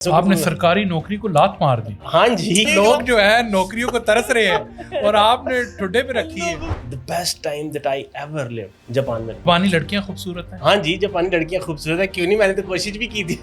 آپ نے سرکاری نوکری کو لات مار دی. ہاں جی, لوگ جو ہے نوکریوں کو ترس رہے ہیں اور آپ نے ٹھڈے پہ رکھی ہے. the best time that I ever lived Japan میں. جاپانی لڑکیاں خوبصورت ہیں. ہاں جی, جاپانی لڑکیاں خوبصورت ہیں, کیوں نہیں, میں نے تو کوشش بھی کی تھی.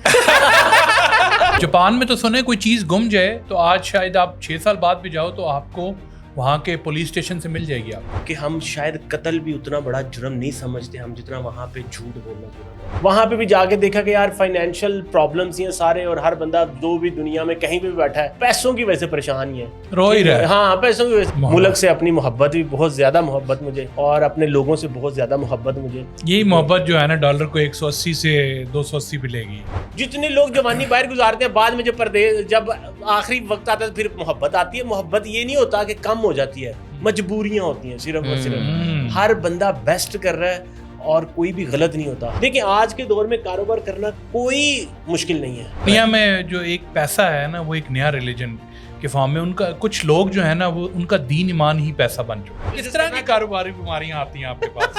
جاپان میں تو سنے کوئی چیز گم جائے تو آج شاید آپ 6 سال بعد بھی جاؤ تو آپ کو وہاں کے پولیس اسٹیشن سے مل جائے گی آپ کہ ہم شاید قتل بھی اتنا بڑا جرم نہیں سمجھتے ہم جتنا وہاں پہ جھوٹ بولنا جرم ہے. وہاں پہ بھی جا کے دیکھا کہ یار فائنینشیل پرابلمز ہیں سارے, اور ہر بندہ جو بھی دنیا میں کہیں پہ بھی بیٹھا ہے پیسوں کی وجہ سے پریشان ہی ہے, رو ہی رہا ہے. ہاں پیسوں کی وجہ سے. ملک سے اپنی محبت بھی بہت زیادہ محبت مجھے, اور اپنے لوگوں سے بہت زیادہ محبت مجھے. یہی محبت جو ہے نا ڈالر کو 180 سے 280 پہ لے گی. جتنے لوگ جوانی باہر گزارتے ہیں بعد میں جب آخری وقت آتا ہے پھر محبت آتی ہے. محبت یہ نہیں ہوتا کہ کم ہو جاتی ہے, مجبوریاں ہوتی ہیں صرف اور صرف. ہر بندہ بیسٹ کر رہا ہے اور کوئی بھی غلط نہیں ہوتا. دیکھیں آج کے دور میں کاروبار کرنا کوئی مشکل نہیں ہے. دنیا میں جو ایک پیسہ ہے نا وہ ایک نیا ریلیجن کے فارم میں, ان کا کچھ لوگ جو ہے نا وہ ان کا دین ایمان ہی پیسہ بن چکا ہے. اس طرح کی کاروباری بیماریاں آتی ہیں آپ کے پاس.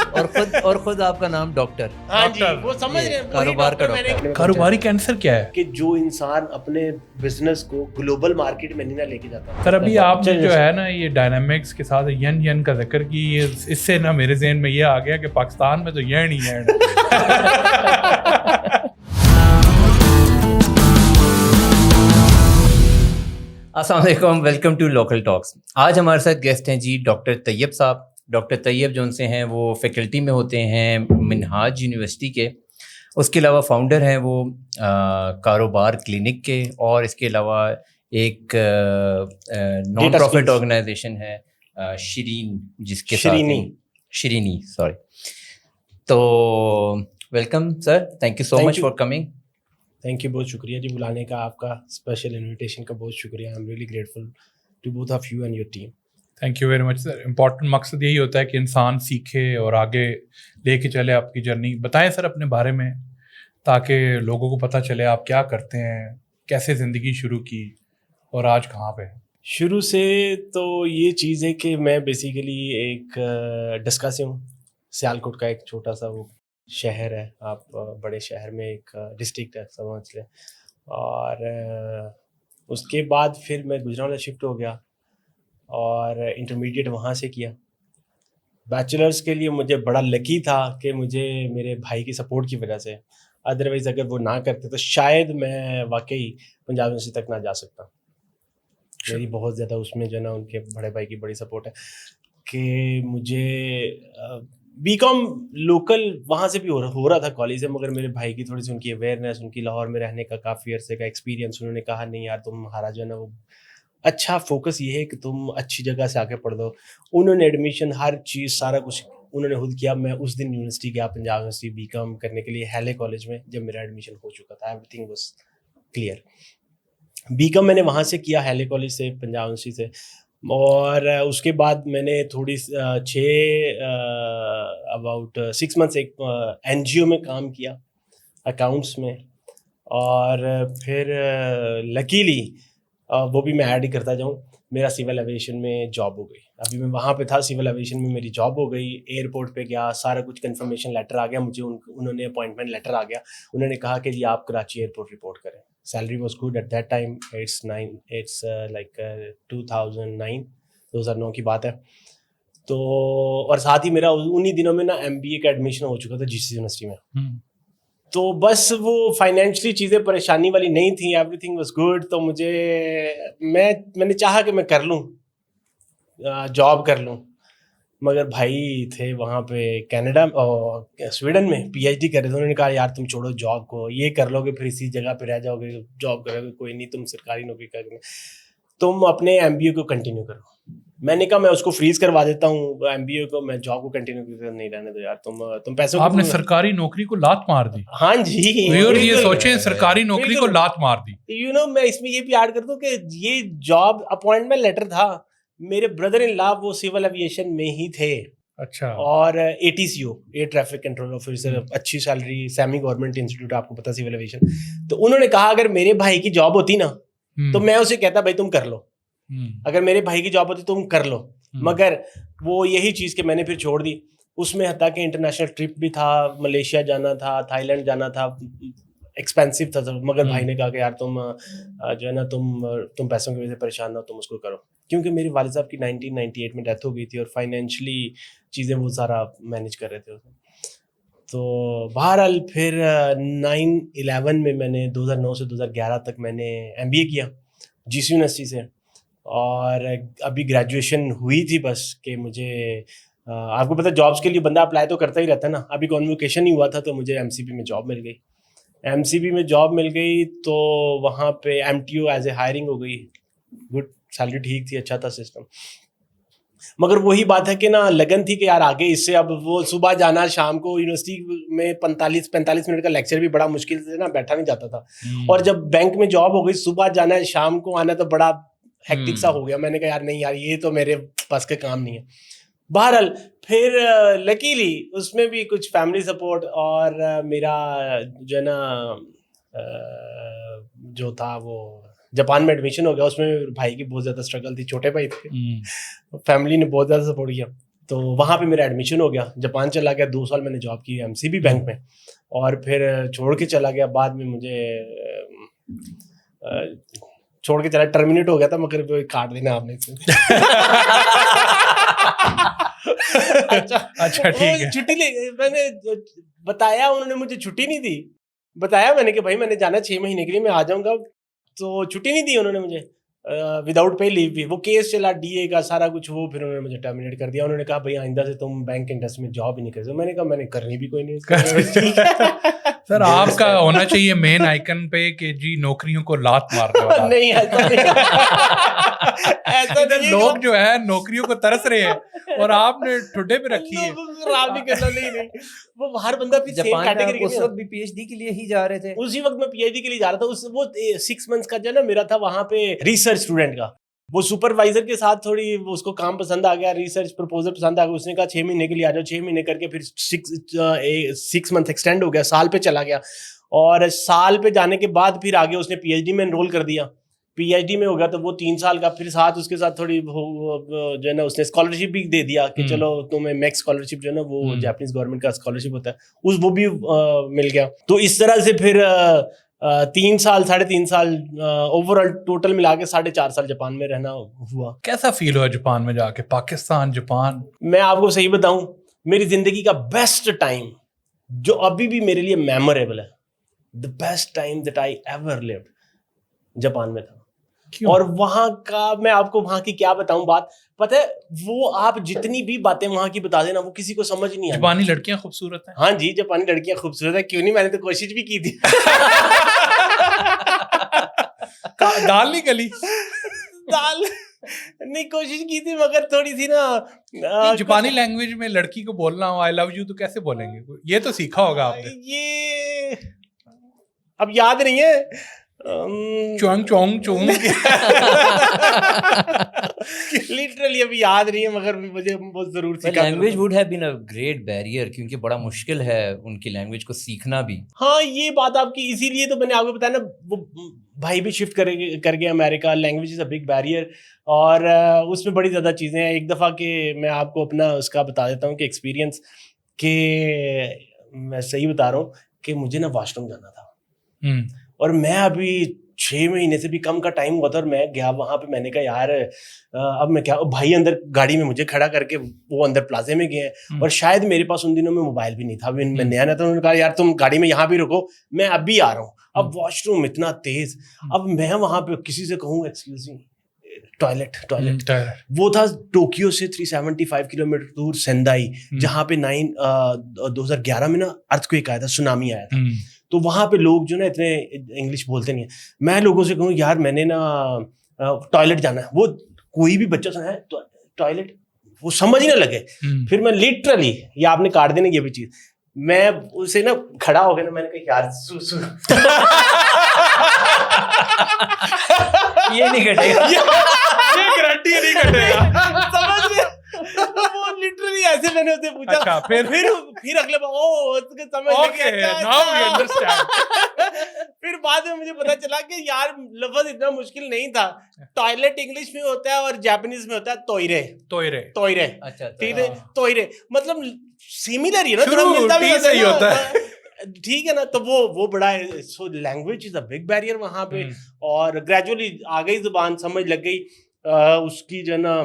اور خود آپ کا نام ڈاکٹر. ہاں جی, وہ سمجھ رہے ہیں کاروبار کا ڈاکٹر. کاروباری کینسر کیا ہے کہ جو انسان اپنے بزنس کو گلوبل مارکیٹ میں نہیں نہ لے کے جاتا. سر ابھی آپ نے جو ہے نا یہ ڈائنامکس کے ساتھ ین کا ذکر کی, اس سے نا میرے ذہن میں یہ آ گیا کہ پاکستان میں تو ین ہی ین. السلام علیکم, ویلکم ٹو لوکل ٹاکس. آج ہمارے ساتھ گیسٹ ہیں جی ڈاکٹر طیب صاحب. ڈاکٹر طیب جو ان سے ہیں وہ فیکلٹی میں ہوتے ہیں منہاج یونیورسٹی کے. اس کے علاوہ فاؤنڈر ہیں وہ کاروبار کلینک کے, اور اس کے علاوہ ایک نان پروفٹ آرگنائزیشن ہے شرین, جس کے شرینی سوری. تو welcome sir, thank you so much for coming. Thank you, بہت شکریہ جی بلانے کا, آپ کا اسپیشل انویٹیشن کا بہت شکریہ. I am really grateful to both of you and your team. Thank you very much sir. Important مقصد یہی ہوتا ہے کہ انسان سیکھے اور آگے لے کے چلے آپ کی جرنی. بتائیں سر اپنے بارے میں تاکہ لوگوں کو پتہ چلے آپ کیا کرتے ہیں, کیسے زندگی شروع کی اور آج کہاں پہ. شروع سے تو یہ چیز ہے کہ میں بیسیکلی ایک ڈسکا سے ہوں. سیالکوٹ کا ایک چھوٹا سا وہ شہر ہے, آپ بڑے شہر میں ایک ڈسٹرکٹ ہے سمجھ لیں. اور اس کے بعد پھر میں گجرانوالہ شفٹ ہو گیا اور انٹرمیڈیٹ وہاں سے کیا. بیچلرس کے لیے مجھے بڑا لکی تھا کہ مجھے میرے بھائی کی سپورٹ کی وجہ سے, ادروائز اگر وہ نہ کرتے تو شاید میں واقعی پنجاب یونیورسٹی تک نہ جا سکتا. میری بہت زیادہ اس میں جو ہے نا ان کے بڑے بھائی کی بڑی سپورٹ ہے کہ مجھے بی کام لوکل وہاں سے بھی ہو رہا تھا کالج سے, مگر میرے بھائی کی تھوڑی سی ان کی اویئرنیس, ان کی لاہور میں رہنے کا کافی عرصے کا ایکسپیرینس, انہوں نے کہا نہیں یار تمہارا جو ہے نا وہ اچھا فوکس یہ ہے کہ تم اچھی جگہ سے آ کے پڑھ دو. انہوں نے ایڈمیشن ہر چیز سارا کچھ انہوں نے خود کیا. میں اس دن یونیورسٹی گیا پنجاب یونیورسٹی بی کام کرنے کے لیے ہیلے کالج میں, جب میرا ایڈمیشن ہو چکا تھا, everything was clear. B com میں نے وہاں سے کیا ہیلے کالج سے, پنجاب یونیورسٹی سے. اور اس کے بعد میں نے تھوڑی اباؤٹ 6 منتھس ایک این جی او میں کام کیا اکاؤنٹس میں, اور پھر لکیلی وہ بھی میں ایڈ ہی کرتا جاؤں, میرا سول ایویشن میں جاب ہو گئی. ابھی میں وہاں پہ تھا, سول ایویشن میں میری جاب ہو گئی. ایئرپورٹ پہ گیا, سارا کچھ کنفرمیشن لیٹر آ گیا مجھے, انہوں نے اپوائنٹمنٹ لیٹر آ گیا. انہوں نے کہا کہ جی آپ کراچی ایئرپورٹ رپورٹ کریں. Salary was good at that time, it's like 2009 کی بات ہے. تو اور ساتھ ہی میرا انہی دنوں میں نا ایم بی اے کا ایڈمیشن ہو چکا تھا جی سی یونیورسٹی میں. تو بس وہ فائنینشلی چیزیں پریشانی والی نہیں تھیں, ایوری تھنگ واز گڈ. تو میں نے چاہا کہ میں کر لوں, جاب کر لوں, مگر بھائی تھے وہاں پہ کینیڈا سویڈن میں پی ایچ ڈی کر رہے تھے. انہوں نے کہا یار تم چھوڑو جاب کو, یہ کر لو گے پھر اسی جگہ پہ رہ جاؤ گے, جاب کرو گے کوئی نہیں, تم سرکاری نوکری کرو گے, تم اپنے ایم بی اے کو کنٹینیو کرو. میں نے کہا میں اس کو فریز کروا دیتا ہوں ایم بی اے کو, میں جاب کو کنٹینیو نہیں رہنے دو یار, تم پیسوں. آپ نے سرکاری نوکری کو لات مار دی. ہاں جی, یہ سوچیں سرکاری نوکری کو لات مار دی. یو نو میں اس میں یہ بھی ایڈ کر دوں کہ یہ جاب اپوائنٹمنٹ لیٹر تھا. میرے بردر ان لا وہ سول ایویشن میں ہی تھے. اچھا. اور A T C O, air traffic control officer, اچھی سیلری, سیمی گورنمنٹ انسٹیٹیوٹ, آپ کو پتا سول ایویشن. تو انہوں نے کہا اگر میرے بھائی کی جاب ہوتی نا تو میں اسے کہتا بھائی تم کر لو, اگر میرے بھائی کی جاب ہوتی تم کر لو. مگر وہ یہی چیز کہ میں نے پھر چھوڑ دی. اس میں حتیٰ کہ انٹرنیشنل ٹرپ بھی تھا, ملیشیا جانا تھا, تھائی لینڈ جانا تھا, ایکسپینسو تھا مگر بھائی نے کہا کہ یار تم جو ہے نا تم پیسوں کی وجہ سے پریشان نہ ہو, تم اس کو کرو, کیونکہ میری والد صاحب کی 1998 میں ڈیتھ ہو گئی تھی اور فائنینشلی چیزیں وہ سارا مینیج کر رہے تھے. تو بہرحال پھر 9/11 میں میں نے 2009 سے 2011 تک میں نے MBA کیا GC یونیورسٹی سے, اور ابھی گریجویشن ہوئی تھی بس کہ مجھے آپ کو پتہ جابس کے لیے بندہ اپلائی تو کرتا ہی رہتا ہے نا. ابھی کانووکیشن ہی ہوا تھا تو مجھے MCP میں جاب مل گئی. MCP میں جاب مل گئی تو وہاں پہ MTO ایز اے ہائرنگ ہو گئی, گڈ سیلری ٹھیک تھی, اچھا تھا سسٹم. مگر وہی بات ہے کہ نا لگن تھی کہ یار آگے اس سے اب وہ صبح جانا شام کو یونیورسٹی میں 45 منٹ کا لیکچر بھی بڑا مشکل سے نا بیٹھا نہیں جاتا تھا, اور جب بینک میں جاب ہو گئی صبح جانا ہے شام کو آنا تو بڑا ہیکٹک سا ہو گیا. میں نے کہا یار نہیں یار یہ تو میرے پاس کا کام نہیں ہے. بہرحال پھر لکیلی اس میں بھی کچھ فیملی سپورٹ اور میرا جو ہے نا جو تھا وہ جاپان میں ایڈمیشن ہو گیا. اس میں بھائی کی بہت زیادہ اسٹرگل تھی, چھوٹے بھائی تھے, فیملی نے بہت زیادہ سپورٹ کیا. تو وہاں پہ میرا ایڈمیشن ہو گیا, جاپان چلا گیا, 2 سال میں نے جاب کی MCB بینک میں, اور پھر چھوڑ کے چلا گیا. بعد میں مجھے چھوڑ کے چلا, ٹرمینیٹ ہو گیا تھا مگر کاٹ دینا آپ نے. اچھا ٹھیک ہے. چھٹی میں نے بتایا, انہوں نے مجھے چھٹی نہیں دی. بتایا میں نے کہ بھائی میں نے جانا 6 مہینے کے لیے, میں آ جاؤں گا, تو چھٹی نہیں دی انہوں نے مجھے وداؤٹ پے لیو بھی. وہ کیس چلا DA کا سارا کچھ, وہ پھر انہوں نے مجھے ٹرمینیٹ کر دیا. انہوں نے کہا بھائی آئندہ سے تم بینک انڈسٹری میں جاب ہی نہیں کر سکتے. میں نے کہا میں نے کرنی بھی کوئی نہیں. سر آپ کا ہونا چاہیے مین آئیکن پہ کہ جی نوکریوں کو لات مارنے والا. نہیں ایسا نہیں, لوگ جو ہے نوکریوں کو ترس رہے ہیں اور آپ نے ٹھڈے پہ رکھی ہے. خراب نہیں کرنا, نہیں وہ ہر بندہ پھر سیم کیٹیگری. اس وقت بھی PhD کے لیے ہی جا رہے تھے؟ اسی وقت میں PhD کے لیے جا رہا تھا. وہ 6 منتھس کا جو ہے نا میرا تھا وہاں پہ ریسرچ اسٹوڈنٹ کا. وہ سپروائزر کے ساتھ تھوڑی اس کو کام پسند آ گیا, ریسرچ پرپوزل پسند آ گیا. اس نے کہا 6 مہینے کے لیے آ جاؤ. 6 مہینے کر کے پھر 6 منتھ ایکسٹینڈ ہو گیا, سال پہ چلا گیا. اور سال پہ جانے کے بعد پھر آگے اس نے PhD میں انرول کر دیا. PhD میں ہو گیا تو وہ 3 سال کا. پھر ساتھ اس کے ساتھ تھوڑی جو ہے نا اس نے اسکالرشپ بھی دے دیا کہ چلو تمہیں میک اسکالرشپ جو ہے نا وہ جاپنیز گورنمنٹ کا اسکالرشپ ہوتا ہے, وہ بھی مل گیا. تو اس طرح سے پھر 3 سال 3.5 سال اوور آل ٹوٹل ملا کے 4.5 سال جاپان میں رہنا ہوا. کیسا فیل ہوا جاپان میں جا کے؟ پاکستان جاپان, میں آپ کو صحیح بتاؤں میری زندگی کا بیسٹ ٹائم جو ابھی بھی میرے لیے میموریبل ہے, the best time that I ever lived Japan میں تھا. اور وہاں کا میں آپ کو وہاں کی کیا بتاؤں بات, پتہ ہے وہ آپ جتنی بھی باتیں وہاں کی بتا دینا وہ کسی کو سمجھ نہیں آتی. جاپانی لڑکیاں خوبصورت ہیں؟ ہاں جی جاپانی لڑکیاں خوبصورت ہیں, کیوں نہیں, میں نے تو کوشش بھی کی تھی. دال نہیں گلی؟ دال نہیں کوشش کی تھی مگر تھوڑی سی نا. جاپانی لینگویج میں لڑکی کو بولنا ہو آئی لو یو تو کیسے بولیں گے؟ یہ تو سیکھا ہوگا آپ نے. یہ اب یاد نہیں ہے. چونگ چونگ چونگ لٹرلی ابھی یاد نہیں ہے مگر مجھے بہت ضرور سیکھا. Language would have been a great barrier, کیونکہ بڑا مشکل ہے ان کی لینگویج کو سیکھنا بھی. ہاں یہ بات آپ کی, اسی لیے تو میں نے آپ کو بتایا نا وہ بھائی بھی شفٹ کر گیا امریکہ. Language is a big barrier اور اس میں بڑی زیادہ چیزیں ہیں. ایک دفعہ کہ میں آپ کو اپنا اس کا بتا دیتا ہوں کہ ایکسپیرینس, کہ میں صحیح بتا رہا ہوں کہ مجھے نا واش روم جانا تھا اور میں ابھی 6 مہینے سے بھی کم کا ٹائم ہوا تھا, اور میں گیا وہاں پہ. میں نے کہا یار اب میں کیا, بھائی اندر گاڑی میں مجھے کھڑا کر کے وہ اندر پلازے میں گئے ہیں, اور شاید میرے پاس ان دنوں میں موبائل بھی نہیں تھا, میں نیا نیا تھا. انہوں نے کہا یار تم گاڑی میں یہاں بھی رکو, میں اب بھی آ رہا ہوں. اب واش روم اتنا تیز, اب میں وہاں پہ کسی سے کہوں ایکسکیوز می ٹوائلٹ, وہ تھا ٹوکیو سے 375 کلومیٹر دور سینڈائی, جہاں پہ 2011 میں نا ارتھکویک آیا تھا, سونامی آیا تھا. تو وہاں پہ لوگ جو نا اتنے انگلش بولتے نہیں ہیں. میں لوگوں سے کہوں یار میں نے نا ٹوائلٹ جانا ہے, وہ کوئی بھی بچہ سنا ہے ٹوائلٹ, وہ سمجھ ہی نہ لگے. پھر میں لٹرلی, یہ آپ نے کاٹ دینا یہ بھی چیز, میں اسے نا کھڑا ہو گیا نا, میں نے کہا یار یہ نہیں کٹے گا, یہ گارنٹی نہیں کٹے گا. سمجھ رہے وہ لٹرلی ایسے میں نے اسے پوچھا. پھر اگلے پھر بعد میں مجھے پتا چلا کہ یار لفظ اتنا مشکل نہیں تھا. ٹوائلٹ انگلش میں ہوتا ہے اور جاپانیز میں ہوتا ہے توئرے. ٹھیک ہے, توئرے مطلب سیملر ہی ہے نا, ملتا بھی ہوتا ہے. ٹھیک ہے نا. تو وہ بڑا so language is a big barrier وہاں پہ. اور گریجولی آ گئی زبان, سمجھ لگ گئی اس کی جو ہے نا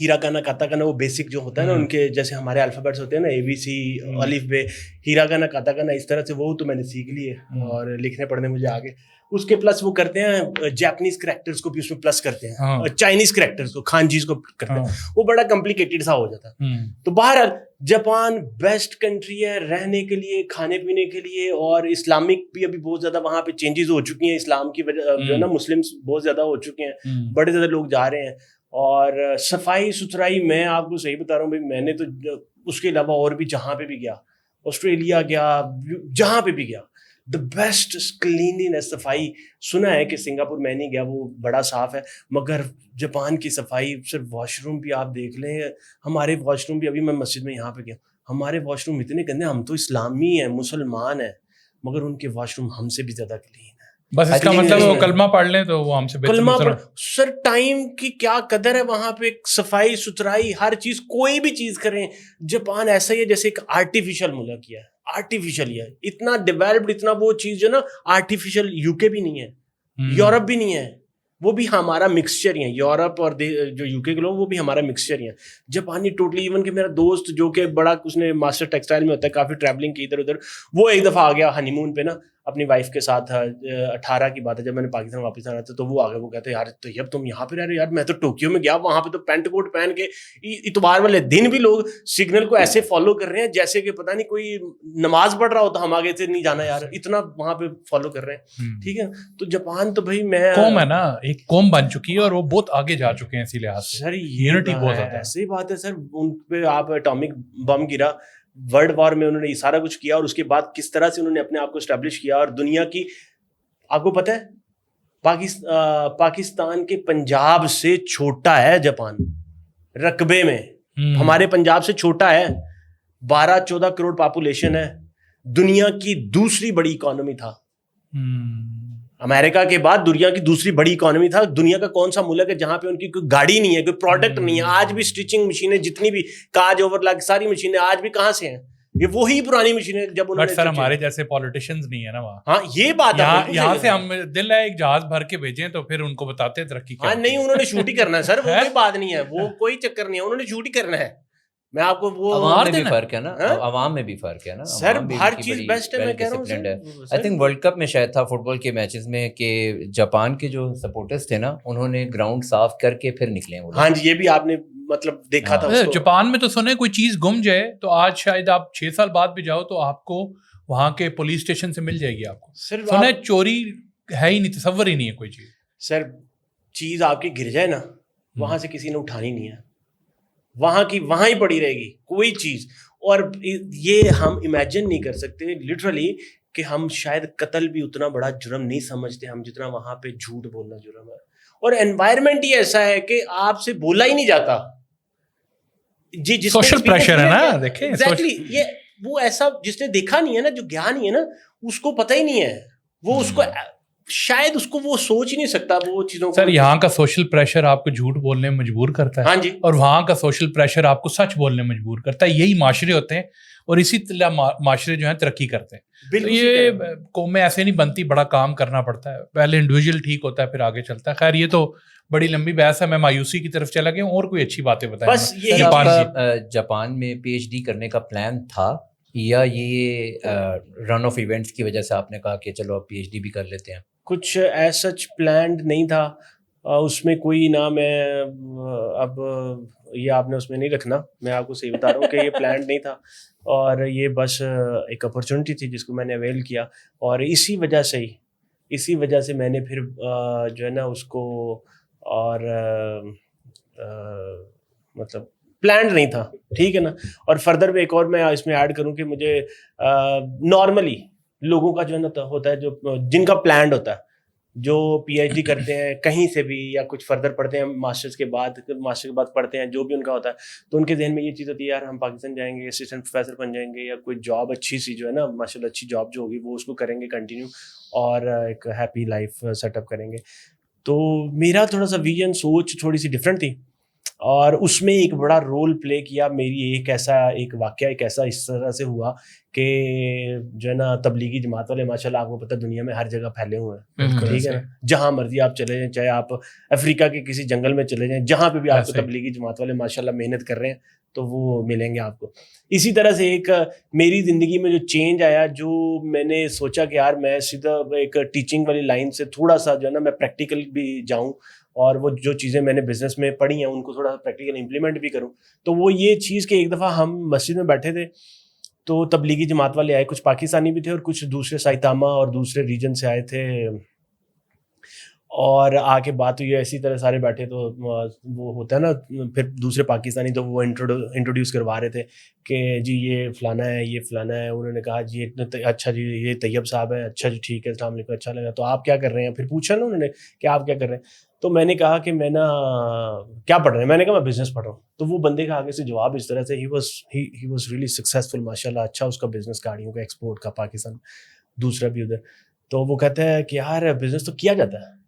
ہیرا کانا کاتا کانا, وہ بیسک جو ہوتا ہے نا ان کے, جیسے ہمارے الفابیٹس ہوتے ہیں نا ABC الف بے, ہیرا کانا کاتا کانا, اس طرح سے وہ تو میں نے سیکھ لی ہے اور لکھنے پڑھنے مجھے آگے. اس کے پلس وہ کرتے ہیں جاپنیز کریکٹرز کو بھی اس میں پلس کرتے ہیں, چائنیز کریکٹرز کو, خانجیز کو کرتے ہیں, وہ بڑا کمپلیکیٹڈ سا ہو جاتا ہے. تو بہرحال جاپان بیسٹ کنٹری ہے رہنے کے لیے, کھانے پینے کے لیے, اور اسلامک بھی ابھی بہت زیادہ وہاں پہ چینجز ہو چکی ہیں, اسلام کی وجہ جو ہے نا مسلمس بہت زیادہ ہو چکے ہیں, بڑے زیادہ لوگ جا رہے ہیں. اور صفائی ستھرائی میں آپ کو صحیح بتا رہا ہوں بھائی, میں نے تو اس کے علاوہ اور بھی جہاں پہ بھی گیا, آسٹریلیا گیا, جہاں پہ بھی گیا, دا بیسٹ کلینلینس, صفائی. سنا ہے کہ سنگاپور میں نہیں گیا, وہ بڑا صاف ہے, مگر جاپان کی صفائی, صرف واش روم بھی آپ دیکھ لیں, ہمارے واش روم بھی, ابھی میں مسجد میں یہاں پہ گیا, ہمارے واش روم اتنے گندے, ہم تو اسلامی ہیں مسلمان ہیں, مگر ان کے واش روم ہم سے بھی زیادہ کلین ہے. بس اس کا مطلب وہ کلمہ پڑھ لیں تو وہ ہم سے کلمہ پڑھ. سر ٹائم کی کیا قدر ہے وہاں پہ, صفائی ستھرائی ہر چیز, کوئی بھی چیز کریں. جاپان ایسا ہی ہے جیسے ایک آرٹیفیشل ملک ہے, آرٹیفیشل ہی ہے, اتنا ڈیولپڈ, اتنا وہ چیز جو نا آرٹیفیشل. UK بھی نہیں ہے, یورپ بھی نہیں ہے, وہ بھی ہمارا مکسچر ہی ہے. یورپ اور جو UK کے لوگ وہ بھی ہمارا مکسچر ہی ہے. جاپانی ٹوٹلی, ایون کہ میرا دوست جو کہ بڑا اس نے ماسٹر ٹیکسٹائل میں ہوتا ہے, کافی ٹریولنگ کی ادھر ادھر, وہ ایک دفعہ آ گیا ہنی مون پہ نا اپنی وائف کے ساتھ, 18 کی بات ہے, جب میں نے پاکستان واپس آنا تھا, تو وہ آ گئے, وہ کہتے ہیں یار طیب تم یہاں پہ رہ رہے ہو, یار میں تو ٹوکیو میں گیا, وہاں پہ تو پینٹ کوٹ پہن کے اتوار والے دن بھی لوگ سگنل کو ایسے فالو کر رہے ہیں جیسے کہ پتہ نہیں کوئی نماز پڑھ رہا ہوتا, ہم آگے سے نہیں جانا یار, اتنا وہاں پہ فالو کر رہے ہیں. ٹھیک ہے, تو جاپان تو بھائی میں قوم ہے نا, ایک قوم بن چکی ہے اور وہ بہت آگے جا چکے ہیں اسی لحاظ سے. سر یونٹی بہت زیادہ ہے. صحیح بات ہے سر. ان پہ آپ اٹامک بم گرا, ورلڈ وار میں انہوں نے یہ سارا کچھ کیا, اور اس کے بعد کس طرح سے انہوں نے اپنے آپ کو اسٹیبلش کیا. اور دنیا کی, آپ کو پتہ ہے پاکستان کے پنجاب سے چھوٹا ہے جاپان رقبے میں, ہمارے پنجاب سے چھوٹا ہے, 12-14 کروڑ پاپولیشن ہے, دنیا کی دوسری بڑی اکانومی تھا. امریکہ کے بعد دنیا کی دوسری بڑی اکانومی تھا. دنیا کا کون سا ملک ہے جہاں پہ ان کی کوئی گاڑی نہیں ہے, کوئی پروڈکٹ نہیں ہے. آج بھی اسٹیچنگ مشینیں جتنی بھی, کاج اوور لاک ساری مشینیں آج بھی کہاں سے ہیں, یہ وہی پرانی مشینیں جب انہوں نے. سر ہمارے جیسے پولیٹیشینز نہیں ہے نا وہاں. ہاں یہ بات ہے, یہاں سے ہم دل ہے ایک جہاز بھر کے بھیجیں تو پھر ان کو بتاتے ہیں ترقی کیا. ہاں نہیں, انہوں نے شوٹ ہی کرنا ہے سر, وہ کوئی بات نہیں ہے, وہ کوئی چکر نہیں ہے, انہوں نے شوٹ ہی کرنا ہے. میں آپ کو وہ عوام میں بھی فرق ہے نا, عوام میں بھی فرق ہے نا سر, ہر چیز بیسٹ ہے. میں کہہ رہا ہوں آئی تھنک ورلڈ کپ میں شاید تھا فٹ بال کے میچز میں کہ جاپان کے جو سپورٹرز تھے نا, انہوں نے گراؤنڈ صاف کر کے پھر نکلے وہ. ہاں جی, یہ بھی آپ نے مطلب دیکھا تھا. جاپان میں تو سنے کوئی چیز گم جائے تو آج شاید آپ 6 سال بعد بھی جاؤ تو آپ کو وہاں کے پولیس اسٹیشن سے مل جائے گی. آپ کو سنے چوری ہے ہی نہیں, تصور ہی نہیں ہے کوئی چیز. سر چیز آپ کی گر جائے نا, وہاں سے کسی نے اٹھانی نہیں ہے, وہاں کی وہاں ہی پڑی رہے گی کوئی چیز. اور یہ ہم امیجن نہیں کر سکتے لٹرلی کہ ہم شاید قتل بھی اتنا بڑا جرم نہیں سمجھتے ہم جتنا وہاں پہ جھوٹ بولنا جرم ہے. اور انوائرمنٹ ہی ایسا ہے کہ آپ سے بولا ہی نہیں جاتا. جی سوشل پریشر ہے نا, دیکھیں ایگزیکٹلی, یہ وہ ایسا جس نے دیکھا نہیں ہے نا, جو گیا نہیں ہے نا, اس کو پتہ ہی نہیں ہے. وہ اس کو شاید اس کو وہ سوچ ہی نہیں سکتا وہ چیزوں کو. سر یہاں کا سوشل پریشر آپ کو جھوٹ بولنے میں مجبور کرتا ہے. ہاں جی. اور وہاں کا سوشل پریشر آپ کو سچ بولنے میں مجبور کرتا ہے. یہی معاشرے ہوتے ہیں اور اسی طرح معاشرے جو ہیں ترقی کرتے ہیں. تو یہ قومیں ایسے نہیں بنتی, بڑا کام کرنا پڑتا ہے. پہلے انڈیویجول ٹھیک ہوتا ہے پھر آگے چلتا ہے. خیر یہ تو بڑی لمبی بحث ہے, میں مایوسی کی طرف چلا گیا ہوں. اور کوئی اچھی باتیں بتائیں. بس جاپان میں PhD کرنے کا پلان تھا یا یہ رن آف ایونٹس کی وجہ سے آپ نے کہا کہ چلو اب PhD بھی کر لیتے ہیں؟ کچھ ایز سچ پلانڈ نہیں تھا اس میں کوئی نا. میں اب یہ آپ نے اس میں نہیں رکھنا, میں آپ کو صحیح بتا رہا ہوں کہ یہ پلانڈ نہیں تھا, اور یہ بس ایک اپرچونٹی تھی جس کو میں نے اویل کیا. اور اسی وجہ سے میں نے پھر جو ہے نا اس کو, اور مطلب پلانڈ نہیں تھا, ٹھیک ہے نا. اور فردر بھی ایک اور میں اس میں ایڈ کروں کہ مجھے نارملی لوگوں کا جو ہے نا ہوتا ہے, جو جن کا پلانڈ ہوتا ہے, جو PhD کرتے ہیں کہیں سے بھی یا کچھ فردر پڑھتے ہیں ماسٹر کے بعد پڑھتے ہیں, جو بھی ان کا ہوتا ہے, تو ان کے ذہن میں یہ چیز ہوتی ہے یار ہم پاکستان جائیں گے, اسسٹنٹ پروفیسر بن جائیں گے, یا کوئی جاب اچھی سی جو ہے نا ماشاء اللہ اچھی جاب جو ہوگی وہ اس کو کریں گے کنٹینیو, اور ایک ہیپی لائف سیٹ اپ کریں گے. تو میرا تھوڑا سا ویژن سوچ تھوڑی سی ڈفرینٹ تھی. اور اس میں ایک بڑا رول پلے کیا میری ایک واقعہ اس طرح سے ہوا کہ جو ہے نا تبلیغی جماعت والے ماشاء اللہ آپ کو پتہ دنیا میں ہر جگہ پھیلے ہوئے ہیں, ٹھیک ہے نا, جہاں مرضی آپ چلے جائیں, چاہے آپ افریقہ کے کسی جنگل میں چلے جائیں, جہاں پہ بھی آپ کو تبلیغی جماعت والے ماشاء اللہ محنت کر رہے ہیں تو وہ ملیں گے آپ کو. اسی طرح سے ایک میری زندگی میں جو چینج آیا, جو میں نے سوچا کہ یار میں سیدھا ایک ٹیچنگ والی لائن سے تھوڑا سا جو ہے نا میں پریکٹیکل بھی جاؤں اور وہ جو چیزیں میں نے بزنس میں پڑھی ہیں ان کو تھوڑا سا پریکٹیکل امپلیمنٹ بھی کروں. تو وہ یہ چیز کہ ایک دفعہ ہم مسجد میں بیٹھے تھے تو تبلیغی جماعت والے آئے, کچھ پاکستانی بھی تھے اور کچھ دوسرے سائتامہ اور دوسرے ریجن سے آئے تھے, اور آ کے بات ہوئی اسی طرح سارے بیٹھے تو وہ ہوتا ہے نا پھر دوسرے پاکستانی تو وہ انٹروڈیوس کروا رہے تھے کہ جی یہ فلانا ہے, یہ فلانا ہے. انہوں نے کہا جی اچھا جی یہ طیب صاحب ہے, اچھا جی ٹھیک ہے, السلام علیکم, اچھا لگا. تو آپ کیا کر رہے ہیں, پھر پوچھا نا انہوں نے کہ آپ کیا کر رہے ہیں. تو میں نے کہا کہ میں نا کیا پڑھ رہے ہیں, میں نے کہا میں بزنس پڑھ رہا ہوں. تو وہ بندے کا آگے سے جواب اس طرح سے ہی واز ریئلی سکسیزفل ماشاء اللہ, اچھا اس کا بزنس گاڑیوں کا ایکسپورٹ کا پاکستان, دوسرا بھی ادھر. تو وہ کہتا ہے کہ یار بزنس تو کیا جاتا ہے,